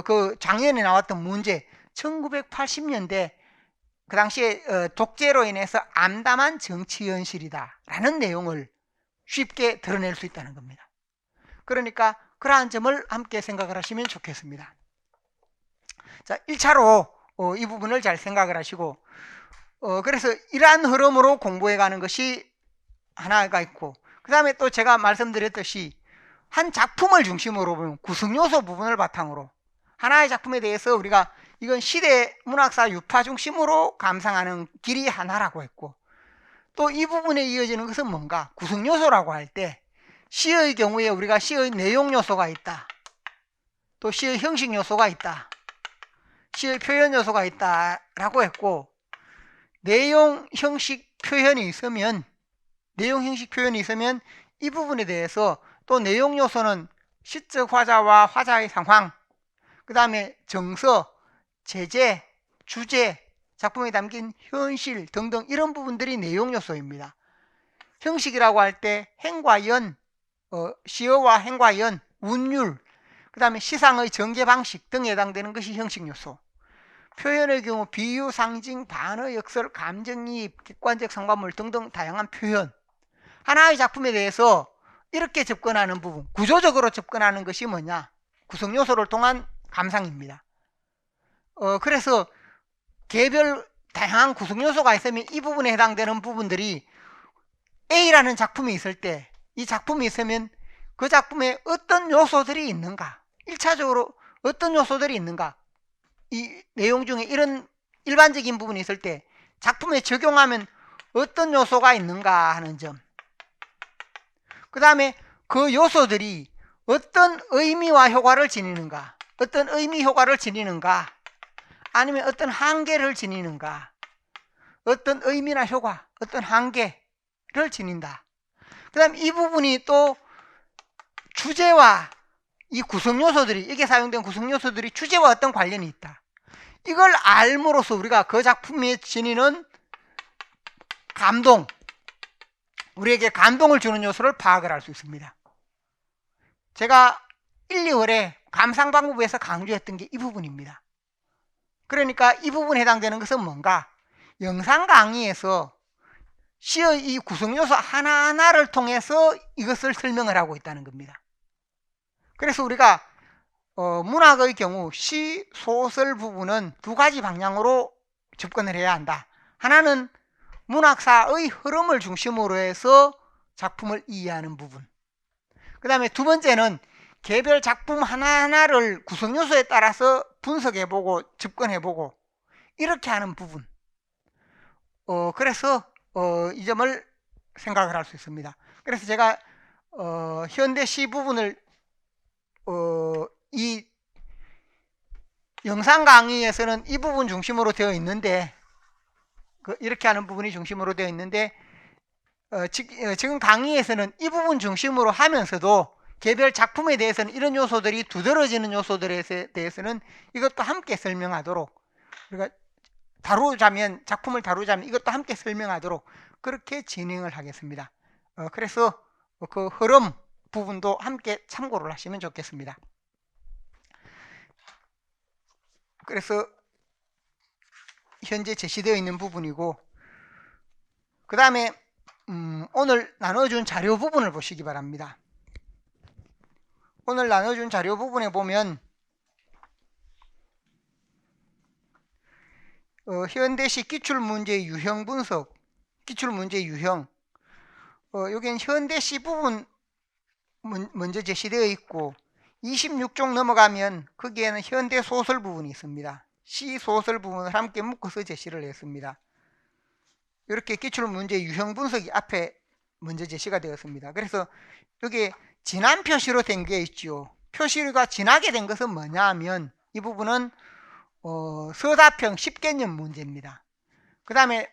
그 작년에 나왔던 문제 1980년대 그 당시에 독재로 인해서 암담한 정치 현실이다 라는 내용을 쉽게 드러낼 수 있다는 겁니다. 그러니까 그러한 점을 함께 생각을 하시면 좋겠습니다. 자, 1차로 이 부분을 잘 생각을 하시고, 그래서 이러한 흐름으로 공부해가는 것이 하나가 있고, 그 다음에 또 제가 말씀드렸듯이 한 작품을 중심으로 보면 구성요소 부분을 바탕으로 하나의 작품에 대해서 우리가 이건 시대 문학사 유파 중심으로 감상하는 길이 하나라고 했고, 또 이 부분에 이어지는 것은 뭔가 구성요소라고 할 때 시의 경우에 우리가 시의 내용 요소가 있다, 또 시의 형식 요소가 있다, 시의 표현 요소가 있다 라고 했고, 내용 형식 표현이 있으면 이 부분에 대해서 또 내용 요소는 시적 화자와 화자의 상황, 그 다음에 정서, 제재, 주제, 작품에 담긴 현실 등등 이런 부분들이 내용 요소입니다. 형식이라고 할 때 행과 연, 시어와 행과 연, 운율, 그 다음에 시상의 전개 방식 등에 해당되는 것이 형식 요소. 표현의 경우 비유, 상징, 반어, 역설, 감정이입, 객관적 상관물 등등 다양한 표현. 하나의 작품에 대해서 이렇게 접근하는 부분, 구조적으로 접근하는 것이 뭐냐? 구성 요소를 통한 감상입니다. 그래서 개별 다양한 구성 요소가 있으면 이 부분에 해당되는 부분들이 A라는 작품이 있을 때, 이 작품이 있으면 그 작품에 어떤 요소들이 있는가, 1차적으로 어떤 요소들이 있는가, 이 내용 중에 이런 일반적인 부분이 있을 때 작품에 적용하면 어떤 요소가 있는가 하는 점, 그 다음에 그 요소들이 어떤 의미와 효과를 지니는가, 어떤 의미 효과를 지니는가, 아니면 어떤 한계를 지니는가, 어떤 의미나 효과, 어떤 한계를 지닌다. 그 다음에 이 부분이 또 주제와 이 구성 요소들이, 이게 사용된 구성 요소들이 주제와 어떤 관련이 있다. 이걸 알므로써 우리가 그 작품에 지니는 감동, 우리에게 감동을 주는 요소를 파악을 할 수 있습니다. 제가 1, 2월에 감상방법에서 강조했던 게 이 부분입니다. 그러니까 이 부분에 해당되는 것은 뭔가, 영상 강의에서 시의 이 구성요소 하나하나를 통해서 이것을 설명을 하고 있다는 겁니다. 그래서 우리가 문학의 경우 시, 소설 부분은 두 가지 방향으로 접근을 해야 한다. 하나는 문학사의 흐름을 중심으로 해서 작품을 이해하는 부분, 그 다음에 두 번째는 개별 작품 하나하나를 구성요소에 따라서 분석해보고 접근해보고 이렇게 하는 부분. 그래서 이 점을 생각을 할 수 있습니다. 그래서 제가 현대시 부분을 이 영상 강의에서는 이 부분 중심으로 되어 있는데, 이렇게 하는 부분이 중심으로 되어 있는데, 지금 강의에서는 이 부분 중심으로 하면서도 개별 작품에 대해서는 이런 요소들이 두드러지는 요소들에 대해서는 이것도 함께 설명하도록, 우리가 작품을 다루자면 이것도 함께 설명하도록 그렇게 진행을 하겠습니다. 그래서 그 흐름 부분도 함께 참고를 하시면 좋겠습니다. 그래서 현재 제시되어 있는 부분이고, 그 다음에 오늘 나눠준 자료 부분을 보시기 바랍니다. 오늘 나눠준 자료 부분에 보면 현대시 기출문제 유형 분석, 기출문제 유형, 여기는 현대시 부분 먼저 제시되어 있고, 26쪽 넘어가면 거기에는 현대소설 부분이 있습니다. 시소설 부분을 함께 묶어서 제시를 했습니다. 이렇게 기출문제 유형 분석이 앞에 먼저 제시가 되었습니다. 그래서 여기 진한 표시로 된 게 있죠. 표시가 진하게 된 것은 뭐냐 하면 이 부분은 서다평 10개년 문제입니다. 그 다음에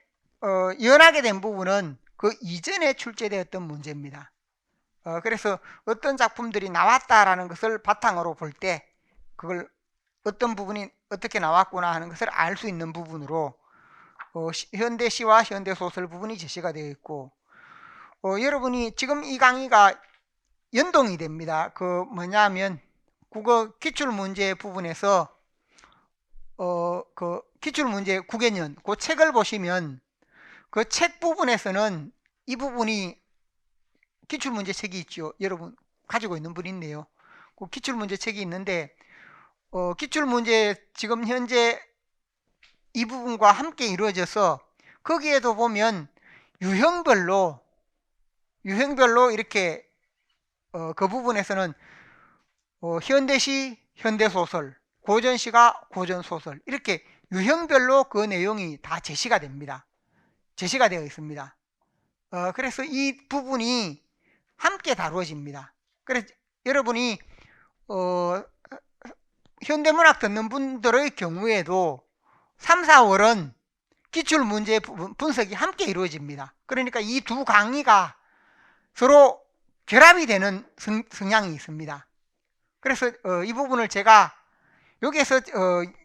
연하게 된 부분은 그 이전에 출제되었던 문제입니다. 그래서 어떤 작품들이 나왔다라는 것을 바탕으로 볼 때 그걸 어떤 부분이 어떻게 나왔구나 하는 것을 알 수 있는 부분으로 현대시와 현대소설 부분이 제시가 되어 있고, 여러분이 지금 이 강의가 연동이 됩니다. 그 뭐냐면 국어 기출문제 부분에서 그 기출문제 9개년 그 책을 보시면 그 책 부분에서는 이 부분이 기출문제 책이 있죠. 여러분 가지고 있는 분이 있네요. 그 기출문제 책이 있는데 기출문제 지금 현재 이 부분과 함께 이루어져서 거기에도 보면 유형별로 이렇게 그 부분에서는 현대시, 현대소설, 고전시가 고전소설, 이렇게 유형별로 그 내용이 다 제시가 됩니다. 제시가 되어 있습니다. 그래서 이 부분이 함께 다루어집니다. 그래서 여러분이 현대문학 듣는 분들의 경우에도 3, 4월은 기출문제 분석이 함께 이루어집니다. 그러니까 이 두 강의가 서로 결합이 되는 성향이 있습니다. 그래서 이 부분을 제가 여기에서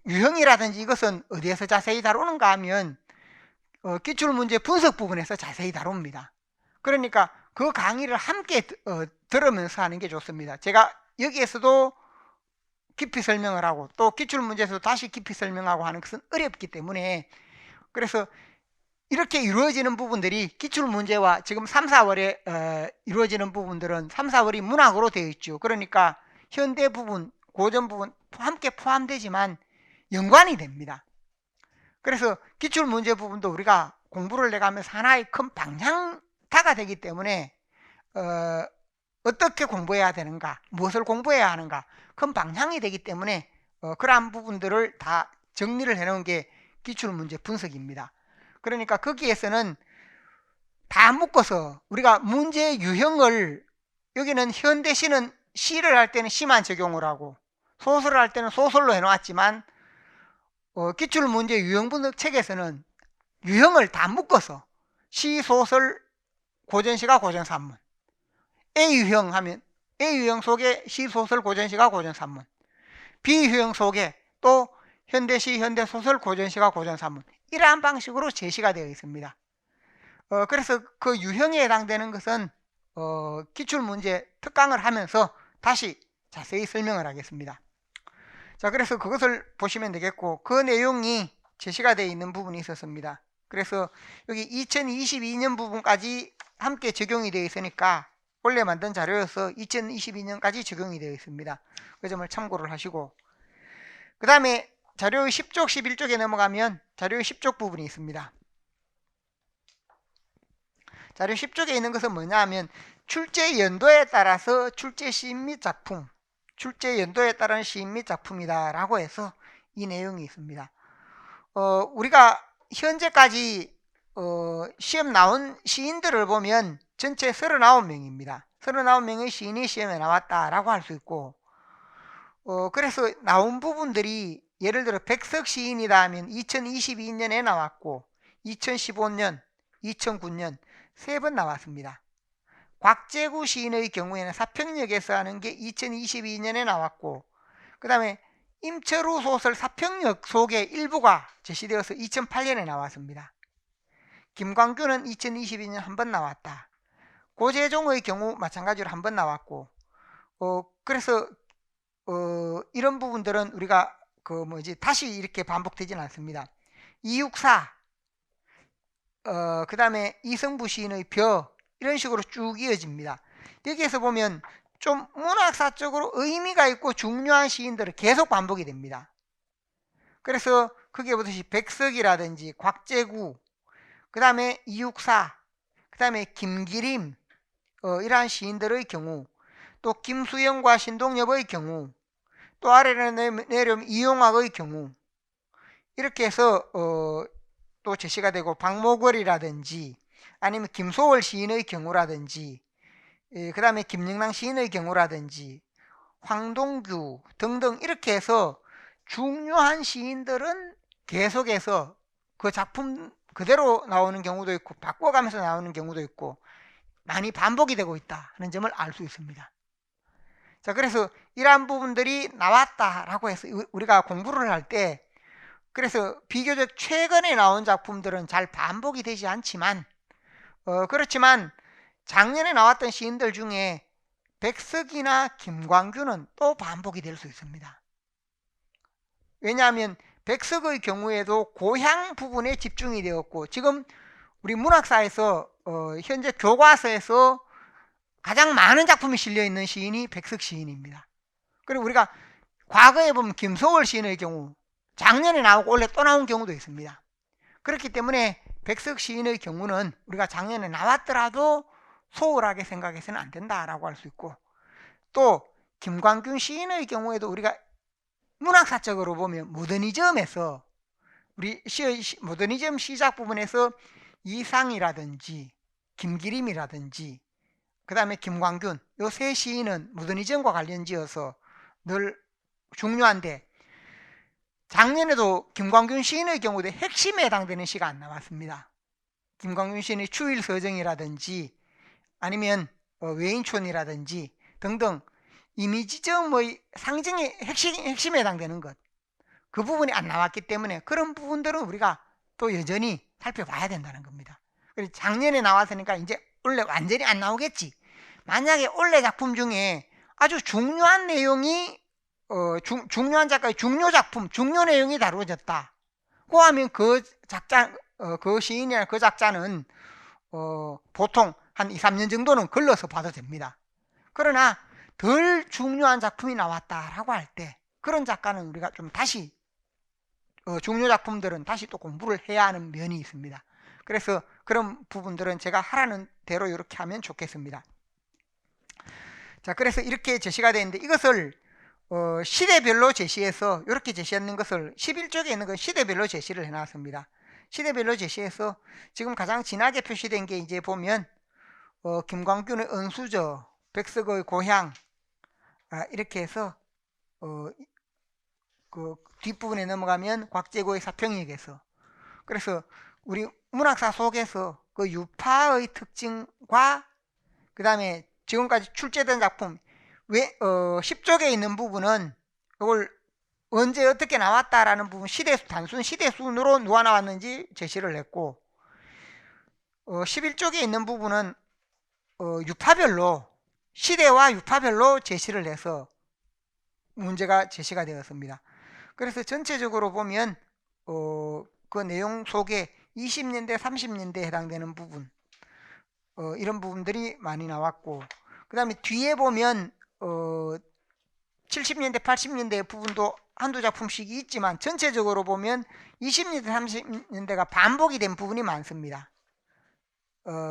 유형이라든지 이것은 어디에서 자세히 다루는가 하면 기출문제 분석 부분에서 자세히 다룹니다. 그러니까 그 강의를 함께 들으면서 하는 게 좋습니다. 제가 여기에서도 깊이 설명을 하고 또 기출문제에서 다시 깊이 설명하고 하는 것은 어렵기 때문에, 그래서 이렇게 이루어지는 부분들이 기출문제와 지금 3, 4월에 이루어지는 부분들은 3, 4월이 문학으로 되어 있죠. 그러니까 현대 부분, 고전 부분 함께 포함되지만 연관이 됩니다. 그래서 기출문제 부분도 우리가 공부를 해가면서 하나의 큰 방향타가 되기 때문에 어떻게 공부해야 되는가, 무엇을 공부해야 하는가, 큰 방향이 되기 때문에 그러한 부분들을 다 정리를 해놓은 게 기출문제 분석입니다. 그러니까 거기에서는 다 묶어서 우리가 문제 유형을, 여기는 현대시는 시를 할 때는 시만 적용을 하고 소설을 할 때는 소설로 해놓았지만 기출문제 유형분석 책에서는 유형을 다 묶어서 시, 소설, 고전시가 고전산문, A유형 하면 A유형 속에 시, 소설, 고전시가 고전산문, B유형 속에 또 현대시, 현대소설, 고전시가 고전산문, 이러한 방식으로 제시가 되어 있습니다. 그래서 그 유형에 해당되는 것은 기출문제 특강을 하면서 다시 자세히 설명을 하겠습니다. 자, 그래서 그것을 보시면 되겠고, 그 내용이 제시가 되어 있는 부분이 있었습니다. 그래서 여기 2022년 부분까지 함께 적용이 되어 있으니까 원래 만든 자료여서 2022년까지 적용이 되어 있습니다. 그 점을 참고를 하시고, 그 다음에 자료의 10쪽, 11쪽에 넘어가면 자료의 10쪽 부분이 있습니다. 자료 10쪽에 있는 것은 뭐냐 하면 출제 연도에 따라서 출제 시인 및 작품, 출제 연도에 따른 시인 및 작품이다 라고 해서 이 내용이 있습니다. 우리가 현재까지 시험 나온 시인들을 보면 전체 39명입니다. 39명의 시인이 시험에 나왔다라고 할 수 있고, 그래서 나온 부분들이 예를 들어 백석 시인이다 하면 2022년에 나왔고 2015년, 2009년 세 번 나왔습니다. 곽재구 시인의 경우에는 사평역에서 하는 게 2022년에 나왔고, 그 다음에 임철우 소설 사평역 속의 일부가 제시되어서 2008년에 나왔습니다. 김광규는 2022년 한 번 나왔다. 고재종의 경우 마찬가지로 한 번 나왔고, 그래서 이런 부분들은 우리가 다시 이렇게 반복되지는 않습니다. 이육사, 그 다음에 이성부 시인의 벼, 이런 식으로 쭉 이어집니다. 여기에서 보면 좀 문학사적으로 의미가 있고 중요한 시인들은 계속 반복이 됩니다. 그래서 거기에 보듯이 백석이라든지 곽재구, 그 다음에 이육사, 그 다음에 김기림, 이러한 시인들의 경우, 또 김수영과 신동엽의 경우, 또 아래로 내려오면 이용학의 경우, 이렇게 해서 또 제시가 되고, 박모걸이라든지 아니면 김소월 시인의 경우라든지, 그 다음에 김영랑 시인의 경우라든지 황동규 등등 이렇게 해서 중요한 시인들은 계속해서 그 작품 그대로 나오는 경우도 있고 바꿔가면서 나오는 경우도 있고 많이 반복이 되고 있다 하는 점을 알 수 있습니다. 자, 그래서 이러한 부분들이 나왔다라고 해서 우리가 공부를 할 때, 그래서 비교적 최근에 나온 작품들은 잘 반복이 되지 않지만 그렇지만 작년에 나왔던 시인들 중에 백석이나 김광규는 또 반복이 될 수 있습니다. 왜냐하면 백석의 경우에도 고향 부분에 집중이 되었고, 지금 우리 문학사에서 현재 교과서에서 가장 많은 작품이 실려있는 시인이 백석 시인입니다. 그리고 우리가 과거에 보면 김소월 시인의 경우 작년에 나오고 올해 또 나온 경우도 있습니다. 그렇기 때문에 백석 시인의 경우는 우리가 작년에 나왔더라도 소홀하게 생각해서는 안 된다라고 할 수 있고, 또 김광균 시인의 경우에도 우리가 문학사적으로 보면 모더니즘에서 우리 모더니즘 시작 부분에서 이상이라든지 김기림이라든지 그 다음에 김광균, 요 세 시인은 모더니즘과 관련지어서 늘 중요한데, 작년에도 김광균 시인의 경우도 핵심에 해당되는 시가 안 나왔습니다. 김광균 시인의 추일서정이라든지 아니면 외인촌이라든지 등등 이미지점의 상징의 핵심에 해당되는 것, 그 부분이 안 나왔기 때문에 그런 부분들은 우리가 또 여전히 살펴봐야 된다는 겁니다. 작년에 나왔으니까 이제 원래 완전히 안 나오겠지. 만약에 올해 작품 중에 아주 중요한 내용이 중요한 작가의 중요 작품, 중요 내용이 다루어졌다 고 하면 그 작자, 그 시인이나 그 작자는 보통 한 2, 3년 정도는 걸러서 봐도 됩니다. 그러나 덜 중요한 작품이 나왔다라고 할 때 그런 작가는 우리가 좀 다시 중요 작품들은 다시 또 공부를 해야 하는 면이 있습니다. 그래서 그런 부분들은 제가 하라는 대로 이렇게 하면 좋겠습니다. 자, 그래서 이렇게 제시가 되어 있는데 이것을 시대별로 제시해서 이렇게 제시하는 것을 11쪽에 있는 건 시대별로 제시를 해놨습니다. 시대별로 제시해서 지금 가장 진하게 표시된 게 이제 보면 김광균의 은수저, 백석의 고향, 이렇게 해서 그 뒷부분에 넘어가면 곽재고의 사평역에서, 그래서 우리 문학사 속에서 그 유파의 특징과 그 다음에 지금까지 출제된 작품 10쪽에 있는 부분은 이걸 언제 어떻게 나왔다라는 부분, 단순 시대순으로 누가 나왔는지 제시를 했고, 11쪽에 있는 부분은 유파별로, 시대와 유파별로 제시를 해서 문제가 제시가 되었습니다. 그래서 전체적으로 보면 그 내용 속에 20년대, 30년대에 해당되는 부분, 이런 부분들이 많이 나왔고, 그 다음에 뒤에 보면 70년대, 80년대 부분도 한두 작품씩 있지만 전체적으로 보면 20년대, 30년대가 반복이 된 부분이 많습니다.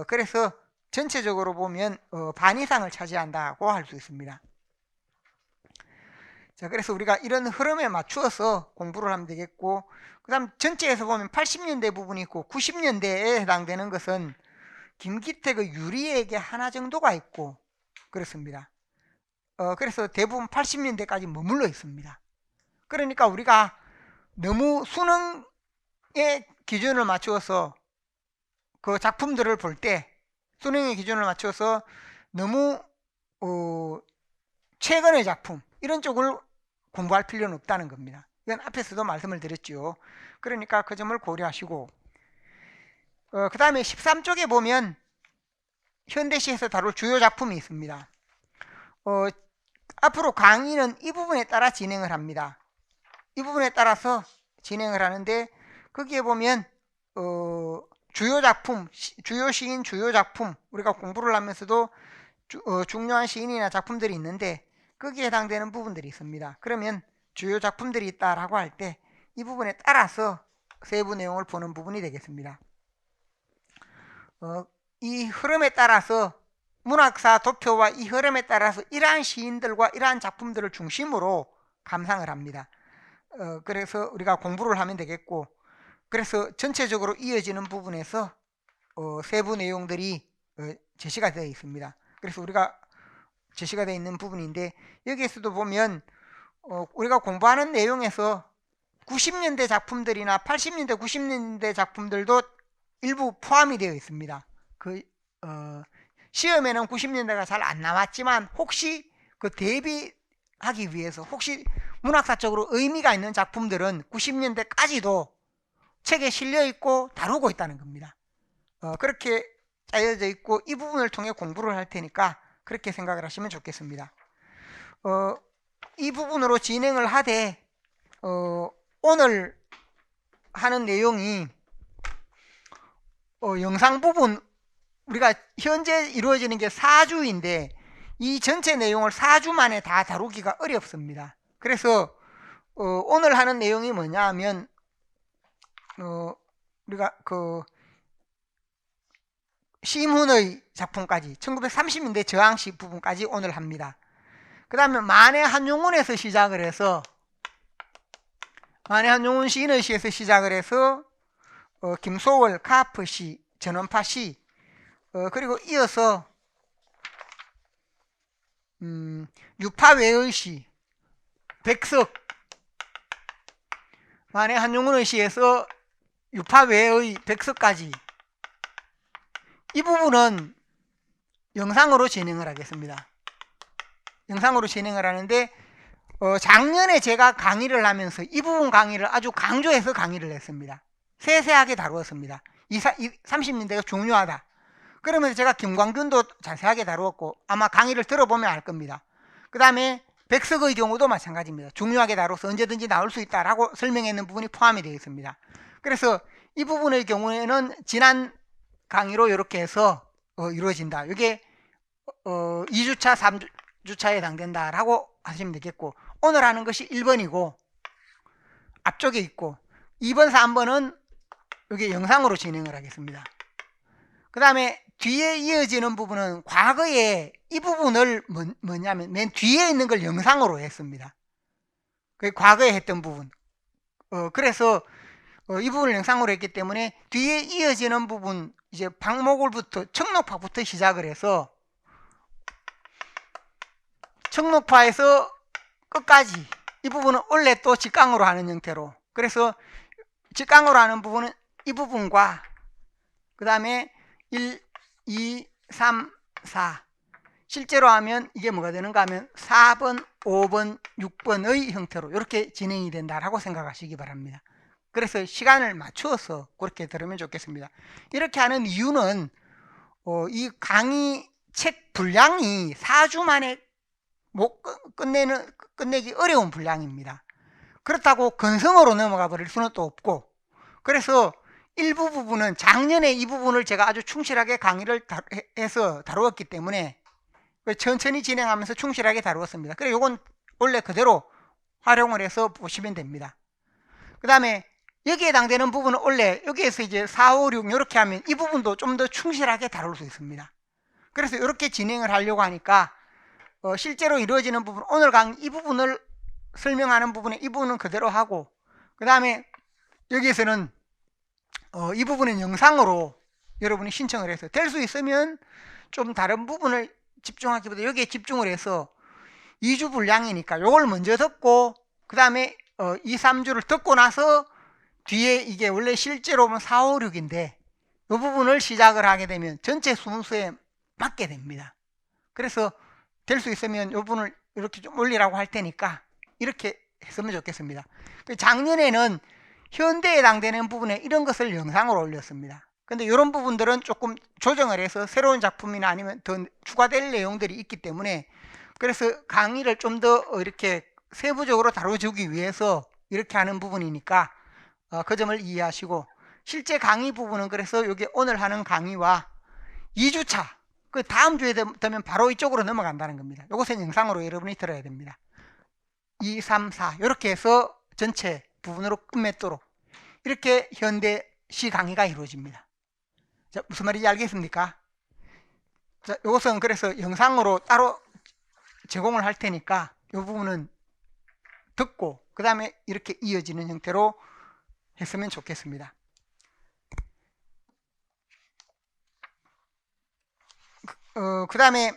그래서 전체적으로 보면 반 이상을 차지한다고 할 수 있습니다. 자, 그래서 우리가 이런 흐름에 맞추어서 공부를 하면 되겠고, 그 다음 전체에서 보면 80년대 부분이 있고 90년대에 해당되는 것은 김기택의 유리에게 하나 정도가 있고 그렇습니다. 그래서 대부분 80년대까지 머물러 있습니다. 그러니까 우리가 너무 수능의 기준을 맞추어서 그 작품들을 볼 때 수능의 기준을 맞춰서 너무 최근의 작품 이런 쪽을 공부할 필요는 없다는 겁니다. 이건 앞에서도 말씀을 드렸죠. 그러니까 그 점을 고려하시고, 그 다음에 13쪽에 보면 현대시에서 다룰 주요 작품이 있습니다. 앞으로 강의는 이 부분에 따라 진행을 합니다. 이 부분에 따라서 진행을 하는데, 거기에 보면 주요 작품, 주요 시인, 주요 작품, 우리가 공부를 하면서도 중요한 시인이나 작품들이 있는데 거기에 해당되는 부분들이 있습니다. 그러면 주요 작품들이 있다라고 할 때 이 부분에 따라서 세부 내용을 보는 부분이 되겠습니다. 이 흐름에 따라서 문학사 도표와 이 흐름에 따라서 이러한 시인들과 이러한 작품들을 중심으로 감상을 합니다. 그래서 우리가 공부를 하면 되겠고, 그래서 전체적으로 이어지는 부분에서 세부 내용들이 제시가 되어 있습니다. 그래서 우리가 제시가 되어 있는 부분인데, 여기에서도 보면 우리가 공부하는 내용에서 90년대 작품들이나 80년대, 90년대 작품들도 일부 포함이 되어 있습니다. 시험에는 90년대가 잘 안 나왔지만 혹시 그 대비하기 위해서 혹시 문학사적으로 의미가 있는 작품들은 90년대까지도 책에 실려 있고 다루고 있다는 겁니다. 그렇게 짜여져 있고 이 부분을 통해 공부를 할 테니까 그렇게 생각을 하시면 좋겠습니다. 이 부분으로 진행을 하되 오늘 하는 내용이 영상 부분, 우리가 현재 이루어지는 게 4주인데 이 전체 내용을 4주 만에 다 다루기가 어렵습니다. 그래서 오늘 하는 내용이 뭐냐 하면 우리가 그 심훈의 작품까지 1930년대 저항시 부분까지 오늘 합니다. 그 다음에 만해 한용운에서 시작을 해서 만해 한용운 시인의 시에서 시작을 해서 김소월, 카프 시, 전원파 시, 그리고 이어서 유파 외의 시, 백석, 만에 한용운의 시에서 유파 외의 백석까지 이 부분은 영상으로 진행을 하겠습니다. 영상으로 진행을 하는데 작년에 제가 강의를 하면서 이 부분 강의를 아주 강조해서 강의를 했습니다. 세세하게 다루었습니다. 30년대가 중요하다. 그러면서 제가 김광균도 자세하게 다루었고 아마 강의를 들어보면 알 겁니다. 그 다음에 백석의 경우도 마찬가지입니다. 중요하게 다뤄서 언제든지 나올 수 있다라고 설명했는 부분이 포함이 되어 있습니다. 그래서 이 부분의 경우에는 지난 강의로 이렇게 해서 이루어진다. 이게 2주차, 3주차에 해당된다라고 하시면 되겠고, 오늘 하는 것이 1번이고 앞쪽에 있고 2번, 3번은 여기 영상으로 진행을 하겠습니다. 그 다음에 뒤에 이어지는 부분은 과거에 이 부분을 뭐냐면 맨 뒤에 있는 걸 영상으로 했습니다. 그 과거에 했던 부분. 그래서 이 부분을 영상으로 했기 때문에 뒤에 이어지는 부분 이제 박목을부터 청록파부터 시작을 해서 청록파에서 끝까지 이 부분은 원래 또 직강으로 하는 형태로, 그래서 직강으로 하는 부분은 이 부분과 그 다음에 1, 2, 3, 4 실제로 하면 이게 뭐가 되는가 하면 4번, 5번, 6번의 형태로 이렇게 진행이 된다라고 생각하시기 바랍니다. 그래서 시간을 맞추어서 그렇게 들으면 좋겠습니다. 이렇게 하는 이유는 이 강의 책 분량이 4주 만에 끝내기 어려운 분량입니다. 그렇다고 건성으로 넘어가 버릴 수는 또 없고, 그래서 일부 부분은 작년에 이 부분을 제가 아주 충실하게 강의를 해서 다루었기 때문에 천천히 진행하면서 충실하게 다루었습니다. 그래서 이건 원래 그대로 활용을 해서 보시면 됩니다. 그 다음에 여기에 해당되는 부분은 원래 여기에서 이제 4, 5, 6 이렇게 하면 이 부분도 좀 더 충실하게 다룰 수 있습니다. 그래서 이렇게 진행을 하려고 하니까 실제로 이루어지는 부분, 오늘 강의 이 부분을 설명하는 부분에 이 부분은 그대로 하고, 그 다음에 여기에서는 이 부분은 영상으로 여러분이 신청을 해서 될 수 있으면 좀 다른 부분을 집중하기보다 여기에 집중을 해서 2주 분량이니까 요걸 먼저 듣고 그 다음에 2, 3주를 듣고 나서 뒤에 이게 원래 실제로 보면 4, 5, 6인데 이 부분을 시작을 하게 되면 전체 순서에 맞게 됩니다. 그래서 될 수 있으면 이 부분을 이렇게 좀 올리라고 할 테니까 이렇게 했으면 좋겠습니다. 작년에는 현대에 해당되는 부분에 이런 것을 영상으로 올렸습니다. 근데 이런 부분들은 조금 조정을 해서 새로운 작품이나 아니면 더 추가될 내용들이 있기 때문에, 그래서 강의를 좀 더 이렇게 세부적으로 다뤄주기 위해서 이렇게 하는 부분이니까 그 점을 이해하시고, 실제 강의 부분은 그래서 여기 오늘 하는 강의와 2주차 그 다음 주에 되면 바로 이쪽으로 넘어간다는 겁니다. 이것은 영상으로 여러분이 들어야 됩니다. 2, 3, 4 이렇게 해서 전체 부분으로 끝맺도록 이렇게 현대시 강의가 이루어집니다. 자, 무슨 말인지 알겠습니까? 자, 이것은 그래서 영상으로 따로 제공을 할 테니까 이 부분은 듣고 그 다음에 이렇게 이어지는 형태로 했으면 좋겠습니다. 그 다음에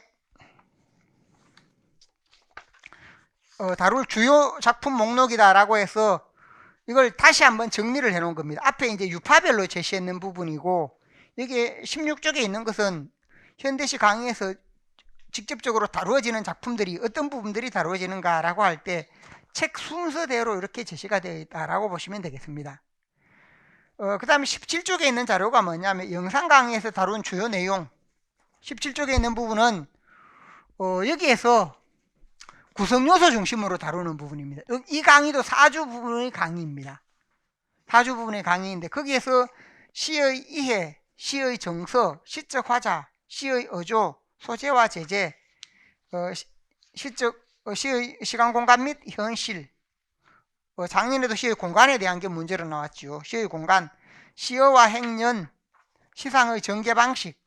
다룰 주요 작품 목록이다 라고 해서 이걸 다시 한번 정리를 해 놓은 겁니다. 앞에 이제 유파별로 제시했는 부분이고, 여기 16쪽에 있는 것은 현대시 강의에서 직접적으로 다루어지는 작품들이 어떤 부분들이 다루어지는가 라고 할 때 책 순서대로 이렇게 제시가 되어 있다라고 보시면 되겠습니다. 그 다음에 17쪽에 있는 자료가 뭐냐면 영상 강의에서 다룬 주요 내용, 17쪽에 있는 부분은 여기에서 구성요소 중심으로 다루는 부분입니다. 이 강의도 4주 부분의 강의입니다. 4주 부분의 강의인데 거기에서 시의 이해, 시의 정서, 시적 화자, 시의 어조, 소재와 제재, 시의 시간 공간 및 현실, 작년에도 시의 공간에 대한 게 문제로 나왔죠. 시의 공간, 시어와 행연, 시상의 전개 방식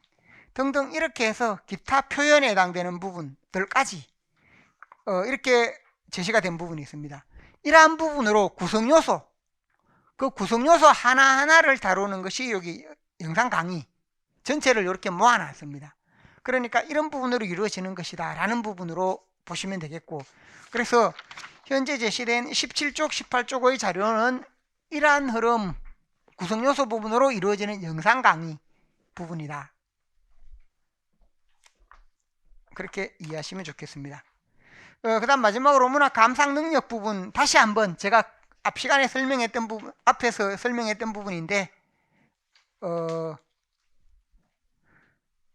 등등 이렇게 해서 기타 표현에 해당되는 부분들까지 이렇게 제시가 된 부분이 있습니다. 이러한 부분으로 구성요소, 그 구성요소 하나하나를 다루는 것이 여기 영상 강의 전체를 이렇게 모아놨습니다. 그러니까 이런 부분으로 이루어지는 것이다 라는 부분으로 보시면 되겠고, 그래서 현재 제시된 17쪽 18쪽의 자료는 이러한 흐름 구성요소 부분으로 이루어지는 영상 강의 부분이다, 그렇게 이해하시면 좋겠습니다. 그 다음 마지막으로 문학 감상 능력 부분, 다시 한번 제가 앞 시간에 설명했던 부분, 앞에서 설명했던 부분인데,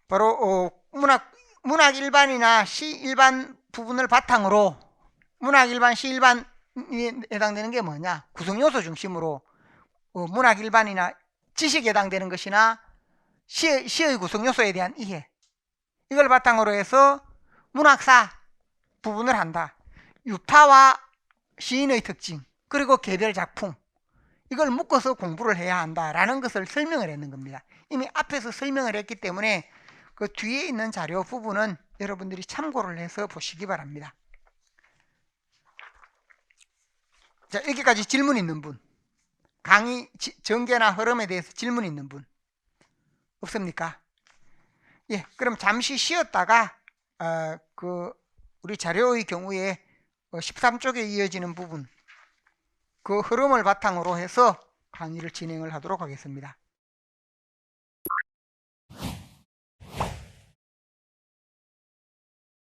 바로 문학 일반이나 시 일반 부분을 바탕으로, 문학 일반, 시 일반에 해당되는 게 뭐냐, 구성요소 중심으로 문학 일반이나 지식에 해당되는 것이나 시의 구성요소에 대한 이해, 이걸 바탕으로 해서 문학사 부분을 한다. 유파와 시인의 특징, 그리고 개별 작품, 이걸 묶어서 공부를 해야 한다라는 것을 설명을 했는 겁니다. 이미 앞에서 설명을 했기 때문에 그 뒤에 있는 자료 부분은 여러분들이 참고를 해서 보시기 바랍니다. 자, 여기까지 질문 있는 분, 강의 전개나 흐름에 대해서 질문 있는 분 없습니까? 예, 그럼 잠시 쉬었다가 우리 자료의 경우에 13쪽에 이어지는 부분, 그 흐름을 바탕으로 해서 강의를 진행을 하도록 하겠습니다.